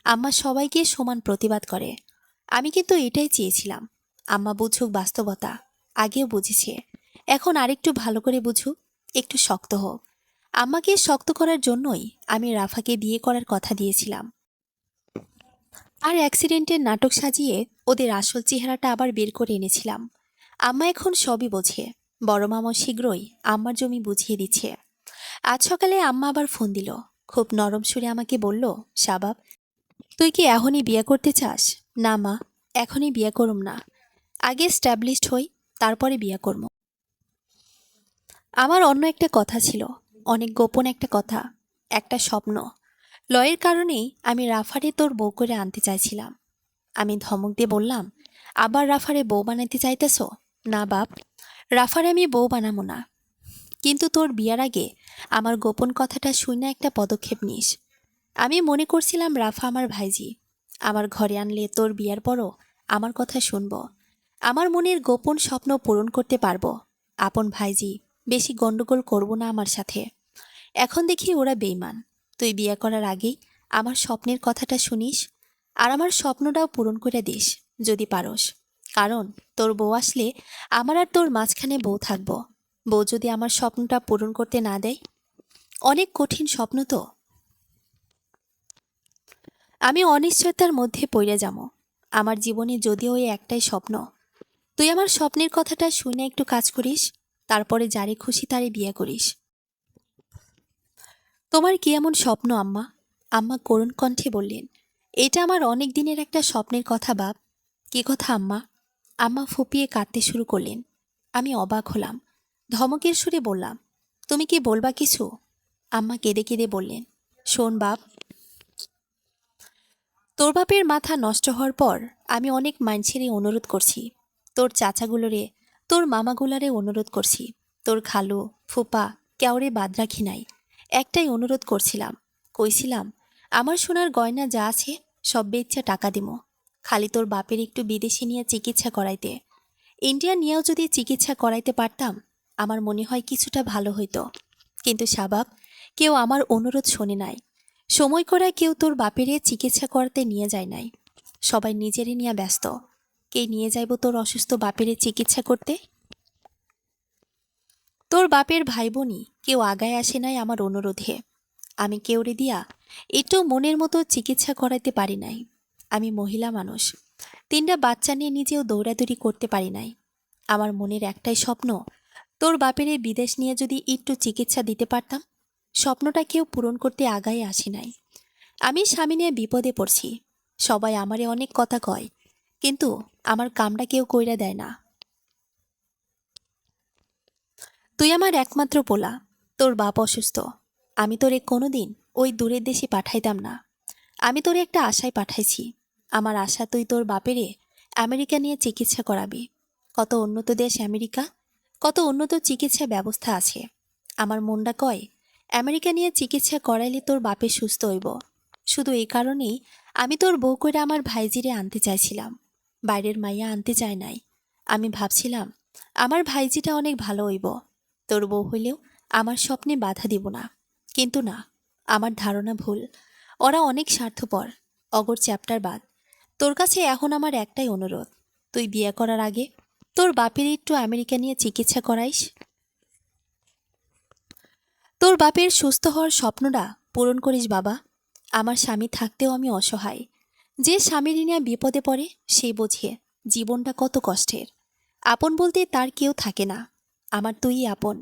[SPEAKER 1] আম্মা সবাইকে সমান প্রতিবাদ করে। আমি কিন্তু এটাই চেয়েছিলাম, আম্মা বুঝুক বাস্তবতা। আগেও বুঝেছে, এখন আরেকটু ভালো করে বুঝুক, একটু শক্ত হোক। আম্মাকে শক্ত করার জন্যই আমি রাফাকে বিয়ে করার কথা দিয়েছিলাম। আর অ্যাক্সিডেন্টের নাটক সাজিয়ে ওদের আসল চেহারাটা আবার বের করে এনেছিলাম। আম্মা এখন সবই বোঝে। বড় মামা শীঘ্রই আম্মার জমি বুঝিয়ে দিচ্ছে। আজ সকালে আম্মা আবার ফোন দিল। খুব নরম সুরে আমাকে বলল, শাবাব, তুই কি এখনই বিয়ে করতে চাস? না মা, এখনই বিয়ে করুম না। আগে স্ট্যাবলিশড হই, তারপরে বিয়ে করব। আমার অন্য একটা কথা ছিল, অনেক গোপন একটা কথা, একটা স্বপ্ন। লয়ের কারণেই আমি রাফারে তোর বউ করে আনতে চাইছিলাম। আমি ধমক দিয়ে বললাম, আবার রাফারে বউ বানাতে চাইতেছ? না বাপ, রাফারে আমি বউ বানাবো না। কিন্তু তোর বিয়ার আগে আমার গোপন কথাটা শুনে একটা পদক্ষেপ নিস। আমি মনে করছিলাম রাফা আমার ভাইজি। আমার ঘরে আনলে তোর বিয়ার পরও আমার কথা শুনব। আমার মনের গোপন স্বপ্ন পূরণ করতে পারবো। আপন ভাইজি, বেশি গন্ডগোল করব না আমার সাথে। এখন দেখি ওরা বেইমান। তুই বিয়ে করার আগেই আমার স্বপ্নের কথাটা শুনিস, আর আমার স্বপ্নটাও পূরণ করে দিস যদি পারস। কারণ তোর বউ আসলে আমার আর তোর মাঝখানে বউ থাকবো। বউ যদি আমার স্বপ্নটা পূরণ করতে না দেয়, অনেক কঠিন স্বপ্ন তো। আমি অনিশ্চয়তার মধ্যে পড়ে যাবো। আমার জীবনে যদিও ওই একটাই স্বপ্ন। তুই আমার স্বপ্নের কথাটা শুনে একটু কাজ করিস, তারপরে যারে খুশি তারে বিয়ে করিস। তোমার কি এমন স্বপ্ন আম্মা? আম্মা করুণ কণ্ঠে বললেন, এটা আমার অনেক দিনের একটা স্বপ্নের কথা বাপ। কি কথা আম্মা? আম্মা ফুপিয়ে কাঁদতে শুরু করলেন। আমি অবাক হলাম। ধমকের সুরে বললাম, তুমি কি বলবা কিছু? আম্মা কেঁদে কেঁদে বললেন, শোন বাপ, তোর বাপের মাথা নষ্ট হওয়ার পর আমি অনেক মানুষেরই অনুরোধ করছি। তোর চাচাগুলোরে, তোর মামাগুলারে অনুরোধ করছি। তোর খালু, ফুপা, কেউরে বাদ রাখি নাই। একটাই অনুরোধ করছিলাম, কইছিলাম আমার সোনার গয়না যা আছে সব বেচ্চা টাকা দিমো। খালি তোর বাপের একটু বিদেশে নিয়ে চিকিৎসা করাইতে। ইন্ডিয়া নিয়েও যদি চিকিৎসা করাইতে পারতাম আমার মনে হয় কিছুটা ভালো হইতো। কিন্তু শাবাব, কেউ আমার অনুরোধ শোনে নাই। সময় করে কেউ তোর বাপেরে চিকিৎসা করাতে নিয়ে যায় নাই। সবাই নিজেরই নিয়ে ব্যস্ত। কে নিয়ে যাইব তোর অসুস্থ বাপেরে চিকিৎসা করতে? তোর বাপের ভাই বোনই কেউ আগায় আসে নাই আমার অনুরোধে। আমি কেউরে দিয়া একটু মনের মতো চিকিৎসা করাইতে পারি নাই। আমি মহিলা মানুষ, 3টা বাচ্চা নিয়ে নিজেও দৌড়াদৌড়ি করতে পারি নাই। আমার মনের একটাই স্বপ্ন, তোর বাপেরে বিদেশ নিয়ে যদি একটু চিকিৎসা দিতে পারতাম। স্বপ্নটা কেউ পূরণ করতে আগায় আসি নাই। আমি স্বামী নিয়ে বিপদে পড়ছি। সবাই আমারে অনেক কথা কয়, কিন্তু আমার কামটা কেউ কইরা দেয় না। তুই আমার একমাত্র পোলা। তোর বাপ অসুস্থ। আমি তোরে কোনোদিন ওই দূরের দেশে পাঠাইতাম না। আমি তোরে একটা আশায় পাঠাইছি। আমার আশা তুই তোর বাপেরে আমেরিকা নিয়ে চিকিৎসা করাবি। কত উন্নত দেশ আমেরিকা, কত উন্নত চিকিৎসা ব্যবস্থা আছে। আমার মনটা কয় আমেরিকা নিয়ে চিকিৎসা করাইলে তোর বাপে সুস্থ হইব। শুধু এই কারণেই আমি তোর বউ কইরা আমার ভাইজিরে আনতে চাইছিলাম। বাইরের মাইয়া আনতে চায় নাই। আমি ভাবছিলাম আমার ভাইজিটা অনেক ভালো হইব। তোর বউ হইলেও আমার স্বপ্নে বাধা দিব না। কিন্তু না, আমার ধারণা ভুল। ওরা অনেক স্বার্থপর। অগর চ্যাপ্টার বাদ। তোর কাছে এখন আমার একটাই অনুরোধ, তুই বিয়ে করার আগে তোর বাপের একটু আমেরিকা নিয়ে চিকিৎসা করাইস। তোর বাপের সুস্থ হওয়ার স্বপ্নটা পূরণ করিস বাবা। আমার স্বামী থাকতেও আমি অসহায়। যে স্বামীর নিয়ে বিপদে পড়ে সে বোঝে জীবনটা কত কষ্টের। আপন বলতে তার কেউ থাকে না। আমার তুই আপন।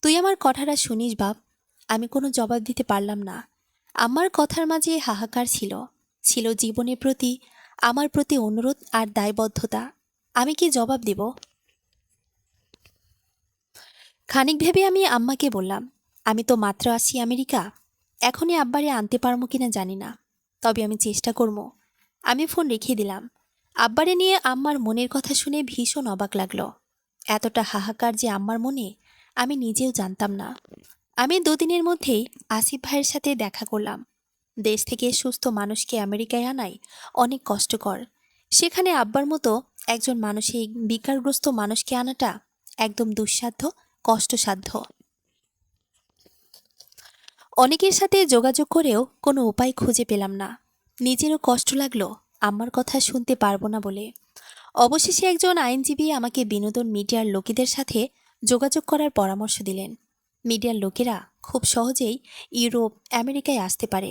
[SPEAKER 1] তুই আমার কথাটা শুনিস বাপ। আমি কোনো জবাব দিতে পারলাম না। আমার কথার মাঝে হাহাকার ছিল, ছিল জীবনের প্রতি আমার প্রতি অনুরোধ আর দায়বদ্ধতা। আমি কি জবাব দিব? খানিক ভেবে আমি আম্মাকে বললাম, আমি তো মাত্র আসি আমেরিকা। এখনই আব্বারে আনতে পারবো কিনা জানি না, তবে আমি চেষ্টা করবো। আমি ফোন রেখে দিলাম। আব্বারে নিয়ে আম্মার মনের কথা শুনে ভীষণ অবাক লাগলো। এতটা হাহাকার যে আম্মার মনে আমি নিজেও জানতাম না। আমি 2 দিনের মধ্যেই আসিফ ভাইয়ের সাথে দেখা করলাম। দেশ থেকে সুস্থ মানুষকে আমেরিকায় আনাই অনেক কষ্টকর। সেখানে আব্বার মতো একজন মানসিক বিকারগ্রস্ত মানুষকে আনাটা একদম দুঃসাধ্য, কষ্টসাধ্য। অনেকের সাথে যোগাযোগ করেও কোনো উপায় খুঁজে পেলাম না। নিজেরও কষ্ট লাগলো আম্মার কথা শুনতে পারবো না বলে। অবশেষে একজন আইনজীবী আমাকে বিনোদন মিডিয়ার লোকেদের সাথে যোগাযোগ করার পরামর্শ দিলেন। মিডিয়ার লোকেরা খুব সহজেই ইউরোপ, আমেরিকায় আসতে পারে।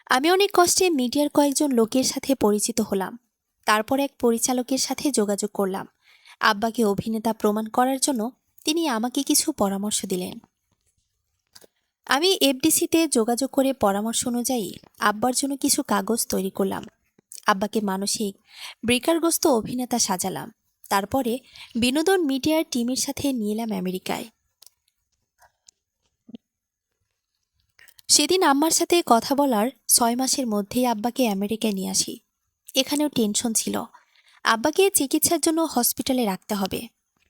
[SPEAKER 1] আমি অনেক কষ্টে মিডিয়ার কয়েকজন লোকের সাথে পরিচিত হলাম। তারপর এক পরিচালকের সাথে যোগাযোগ করলাম। আব্বাকে অভিনেতা প্রমাণ করার জন্য তিনি আমাকে কিছু পরামর্শ দিলেন। আমি এফডিসিতে যোগাযোগ করে পরামর্শ অনুযায়ী আব্বার জন্য কিছু কাগজ তৈরি করলাম। আব্বাকে মানসিক বিকারগ্রস্ত অভিনেতা সাজালাম। তারপরে বিনোদন মিডিয়ার টিমের সাথে নিয়ে এলাম আমেরিকায়। সেদিন আম্মার সাথে কথা বলার 6 মাসের মধ্যেই আব্বাকে আমেরিকায় নিয়ে আসি। এখানেও টেনশন ছিল। আব্বাকে চিকিৎসার জন্য হসপিটালে রাখতে হবে।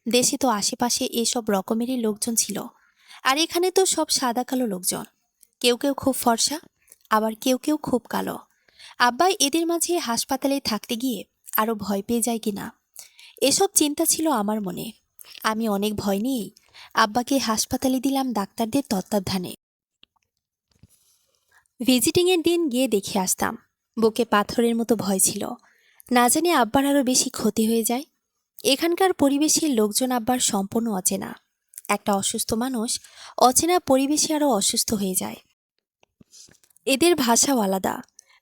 [SPEAKER 1] দেশে তো আশেপাশে এসব রকমেরই লোকজন ছিল, আর এখানে তো সব সাদা কালো লোকজন। কেউ কেউ খুব ফর্সা, আবার কেউ কেউ খুব কালো। আব্বা এদের মাঝে হাসপাতালে থাকতে গিয়ে আরো ভয় পেয়ে যায় কিনা, এসব চিন্তা ছিল আমার মনে। আমি অনেক ভয় নিয়েই আব্বাকে হাসপাতালে দিলাম ডাক্তারদের তত্ত্বাবধানে। ভিজিটিংয়ের দিন গিয়ে দেখে আসতাম। বুকে পাথরের মতো ভয় ছিল, না জানি আব্বার আরও বেশি ক্ষতি হয়ে যায়। এখানকার পরিবেশের লোকজন আব্বার সম্পূর্ণ অচেনা। একটা অসুস্থ মানুষ অচেনা পরিবেশে আরও অসুস্থ হয়ে যায়। এদের ভাষাও আলাদা।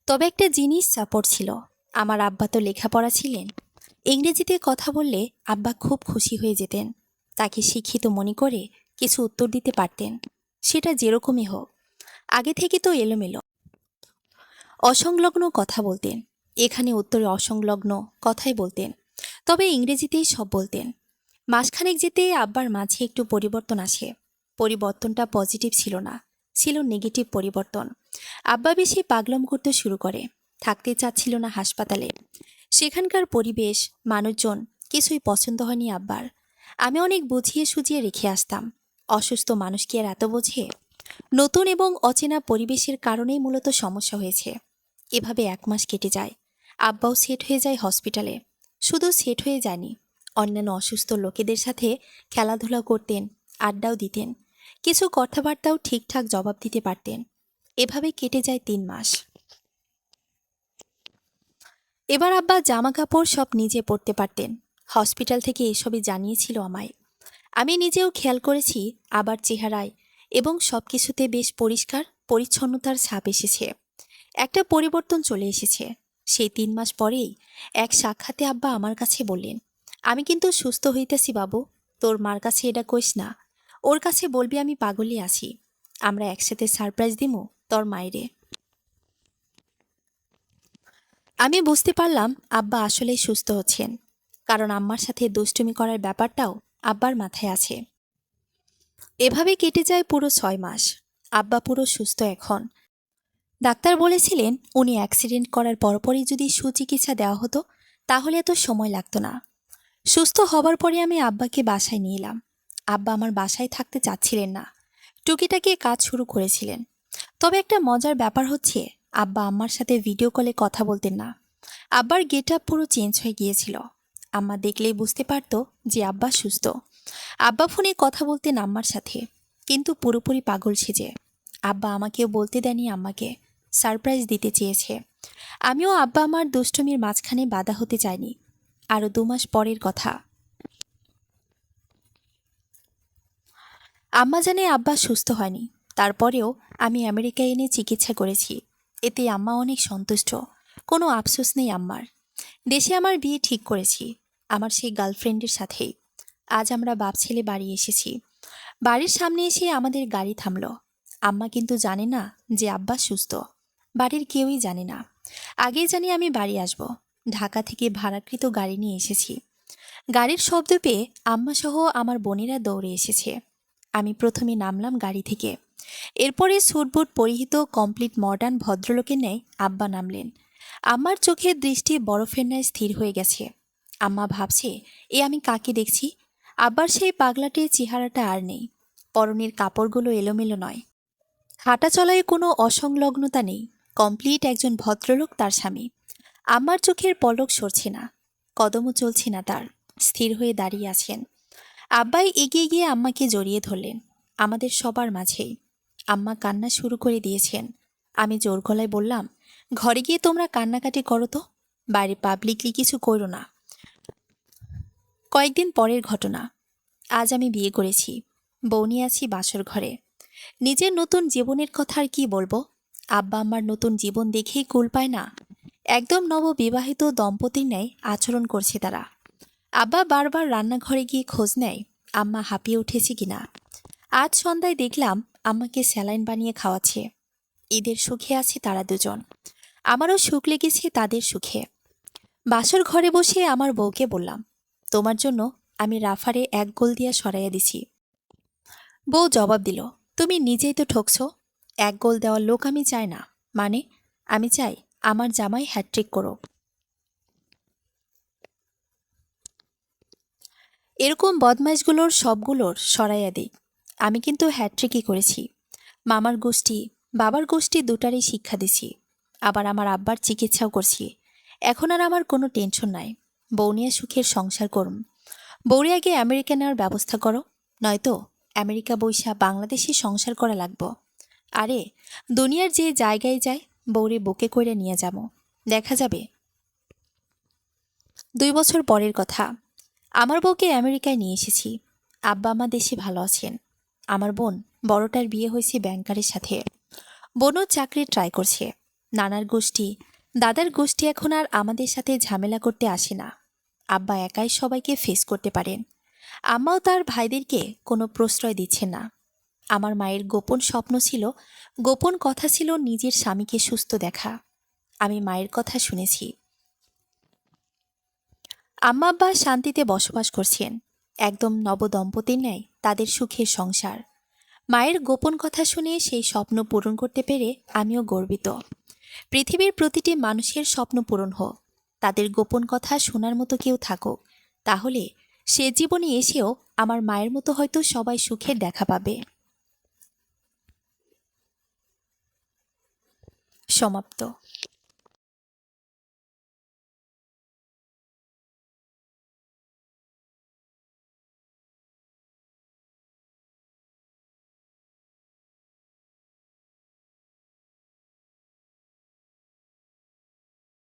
[SPEAKER 1] তবে একটা জিনিস সাপোর্ট ছিল, আমার আব্বা তো লেখাপড়া ছিলেন। ইংরেজিতে কথা বললে আব্বা খুব খুশি হয়ে যেতেন। তাকে শিক্ষিত মনে করে কিছু উত্তর দিতে পারতেন, সেটা যেরকমই হোক। আগে থেকে তো এলোমেলো, অসংলগ্ন কথা বলতেন। এখানে উত্তরে অসংলগ্ন কথাই বলতেন, তবে ইংরেজিতেই সব বলতেন। মাসখানেক যেতে আব্বার মাঝে একটু পরিবর্তন আসে। পরিবর্তনটা পজিটিভ ছিল না, ছিল নেগেটিভ পরিবর্তন। আব্বা বেশি পাগলাম করতে শুরু করে। থাকতে চাচ্ছিল না হাসপাতালে। সেখানকার পরিবেশ, মানুষজন কিছুই পছন্দ হয়নি আব্বার। আমি অনেক বুঝিয়ে সুঝিয়ে রেখে আসতাম। অসুস্থ মানুষ কি আর এত বোঝে? নতুন এবং অচেনা পরিবেশের কারণেই মূলত সমস্যা হয়েছে। এভাবে 1 মাস কেটে যায়। আব্বাও সেট হয়ে যায় হসপিটালে। শুধু সেট হয়ে যায়নি, অন্যান্য অসুস্থ লোকেদের সাথে খেলাধুলা করতেন, আড্ডাও দিতেন, কিছু কথাবার্তাও ঠিকঠাক জবাব দিতে পারতেন। এভাবে কেটে যায় 3 মাস। এবার আব্বা জামা কাপড় সব নিজে পরতে পারতেন। হসপিটাল থেকে এসবই জানিয়েছিল আমায়। আমি নিজেও খেয়াল করেছি আবার চেহারায় এবং সবকিছুতে বেশ পরিষ্কার পরিচ্ছন্নতার ছাপ এসেছে। একটা পরিবর্তন চলে এসেছে। সেই 3 মাস পরেই এক সাক্ষাতে আব্বা আমার কাছে বললেন, আমি কিন্তু সুস্থ হইতেছি বাবু, তোর মার কাছে এটা কইস না, ওর কাছে বলবি আমি পাগলই আছি, আমরা একসাথে সারপ্রাইজ দিমু তোর মায়েরে। আমি বুঝতে পারলাম আব্বা আসলেই সুস্থ হচ্ছেন, কারণ আম্মার সাথে দুষ্টুমি করার ব্যাপারটাও আব্বার মাথায় আছে। এভাবে কেটে যায় পুরো 6 মাস। আব্বা পুরো সুস্থ এখন। ডাক্তার বলেছিলেন উনি অ্যাক্সিডেন্ট করার পরপরই যদি সুচিকিৎসা দেওয়া হতো তাহলে এত সময় লাগতো না। সুস্থ হবার পরে আমি আব্বাকে বাসায় নিয়ে এলাম। আব্বা আমার বাসায় থাকতে চাচ্ছিলেন না, টুকিটাকি কাজ শুরু করেছিলেন। তবে একটা মজার ব্যাপার হচ্ছে আব্বা আম্মার সাথে ভিডিও কলে কথা বলতেন না। আব্বার গেট আপ পুরো চেঞ্জ হয়ে গিয়েছিল। আম্মা দেখলেই বুঝতে পারত যে আব্বা সুস্থ। আব্বা ফোনে কথা বলতেন আম্মার সাথে, কিন্তু পুরোপুরি পাগল সেজে। আব্বা আমাকেও বলতে দেয়নি আম্মাকে, সারপ্রাইজ দিতে চেয়েছে। আমিও আব্বা আমার দুষ্টুমির মাঝখানে বাধা হতে চাইনি। আরও 2 মাস পরের কথা। আম্মা জানে আব্বা সুস্থ হয়নি, তারপরেও আমি আমেরিকায় এনে চিকিৎসা করেছি। এতে আম্মা অনেক সন্তুষ্ট, কোনো আফসোস নেই আম্মার। দেশে আমার বিয়ে ঠিক করেছি, আমার সেই গার্লফ্রেন্ডের সাথেই। আজ আমরা বাপ ছেলে বাড়ি এসেছি। বাড়ির সামনে এসে আমাদের গাড়ি থামল। আম্মা কিন্তু জানে না যে আব্বা সুস্থ। বাড়ির কেউই জানে না। আগেই জানি আমি বাড়ি আসব। ঢাকা থেকে ভাড়াকৃত গাড়ি নিয়ে এসেছি। গাড়ির শব্দ পেয়ে আম্মা সহ আমার বোনেরা দৌড়ে এসেছে। আমি প্রথমে নামলাম গাড়ি থেকে। এরপরে স্যুটবুট পরিহিত কমপ্লিট মডার্ন ভদ্রলোকের ন্যায় আব্বা নামলেন। আমার চোখের দৃষ্টি বরফের ন্যায় স্থির হয়ে গেছে। আম্মা ভাবছে এ আমি কাকে দেখছি। আব্বার সেই পাগলাটে চেহারাটা আর নেই। পরনের কাপড়গুলো এলোমেলো নয়। হাঁটা চলায় কোনো অসংলগ্নতা নেই। কমপ্লিট একজন ভদ্রলোক তার স্বামী। আমার চোখের পলক সরছে না, কদমও চলছে না তার। স্থির হয়ে দাঁড়িয়ে আছেন। আব্বাই এগিয়ে গিয়ে আম্মাকে জড়িয়ে ধরলেন, আমাদের সবার মাঝেই। আম্মা কান্না শুরু করে দিয়েছেন। আমি জোর গলায় বললাম, ঘরে গিয়ে তোমরা কান্নাকাটি করো তো, বাইরে পাবলিকলি কিছু করো না। কয়েকদিন পরের ঘটনা। আজ আমি বিয়ে করেছি, বউ নিয়ে আছি বাসর ঘরে। নিজের নতুন জীবনের কথা আর কি বলবো। আব্বা আমার নতুন জীবন দেখেই কুল পায় না। একদম নববিবাহিত দম্পতির ন্যায় আচরণ করছে তারা। আব্বা বারবার রান্নাঘরে গিয়ে খোঁজ নেয় আম্মা হাঁপিয়ে উঠেছে কিনা। আজ সন্ধ্যায় দেখলাম আম্মাকে স্যালাইন বানিয়ে খাওয়াচ্ছে। ঈদের সুখে আছে তারা দুজন। আমারও সুখ লেগেছে তাদের সুখে। বাসর ঘরে বসে আমার বউকে বললাম, তোমার জন্য আমি রাফারে 1 গোল দিয়ে সরাইয়া দিছি। বউ জবাব দিল, তুমি নিজেই তো ঠকছো। 1 গোল দেওয়ার লোক আমি চাই না। মানে আমি চাই আমার জামাই হ্যাট্রিক করো। এরকম বদমাইশগুলোর সবগুলোর সরাইয়া দিই। আমি কিন্তু হ্যাট্রিকই করেছি। মামার গোষ্ঠী বাবার গোষ্ঠী দুটারই শিক্ষা দিছি। আবার আমার আব্বার চিকিৎসাও করছি। এখন আর আমার কোনো টেনশন নাই। বউ নিয়ে সুখের সংসার করুম। বউরে আগে আমেরিকা নেওয়ার ব্যবস্থা করো, নয়তো আমেরিকা বইসা বাংলাদেশে সংসার করা লাগবো। আরে দুনিয়ার যে জায়গায় যায় বউরে বুকে কইরা নিয়ে যাবো, দেখা যাবে। 2 বছর পরের কথা। আমার বউকে আমেরিকায় নিয়ে এসেছি। আব্বা মা দেশে ভালো আছেন। আমার বোন বড়টার বিয়ে হয়েছে ব্যাংকারের সাথে। বোনও চাকরির ট্রাই করছে। নানার গোষ্ঠী দাদার গোষ্ঠী এখন আর আমাদের সাথে ঝামেলা করতে আসে না। আব্বা একাই সবাইকে ফেস করতে পারেন। আম্মাও তার ভাইদেরকে কোনো প্রশ্রয় দিচ্ছেন না। আমার মায়ের গোপন স্বপ্ন ছিল, গোপন কথা ছিল নিজের স্বামীকে সুস্থ দেখা। আমি মায়ের কথা শুনেছি। আম্মা আব্বা শান্তিতে বসবাস করছেন। একদম নবদম্পতির ন্যায় তাদের সুখের সংসার। মায়ের গোপন কথা শুনে সেই স্বপ্ন পূরণ করতে পেরে আমিও গর্বিত। পৃথিবীর প্রতিটি মানুষের স্বপ্ন পূরণ হোক, তাদের গোপন কথা শোনার মতো কেউ থাকুক, তাহলে সে জীবনে এসেও আমার মায়ের মতো হয়তো সবাই সুখের দেখা পাবে। সমাপ্ত।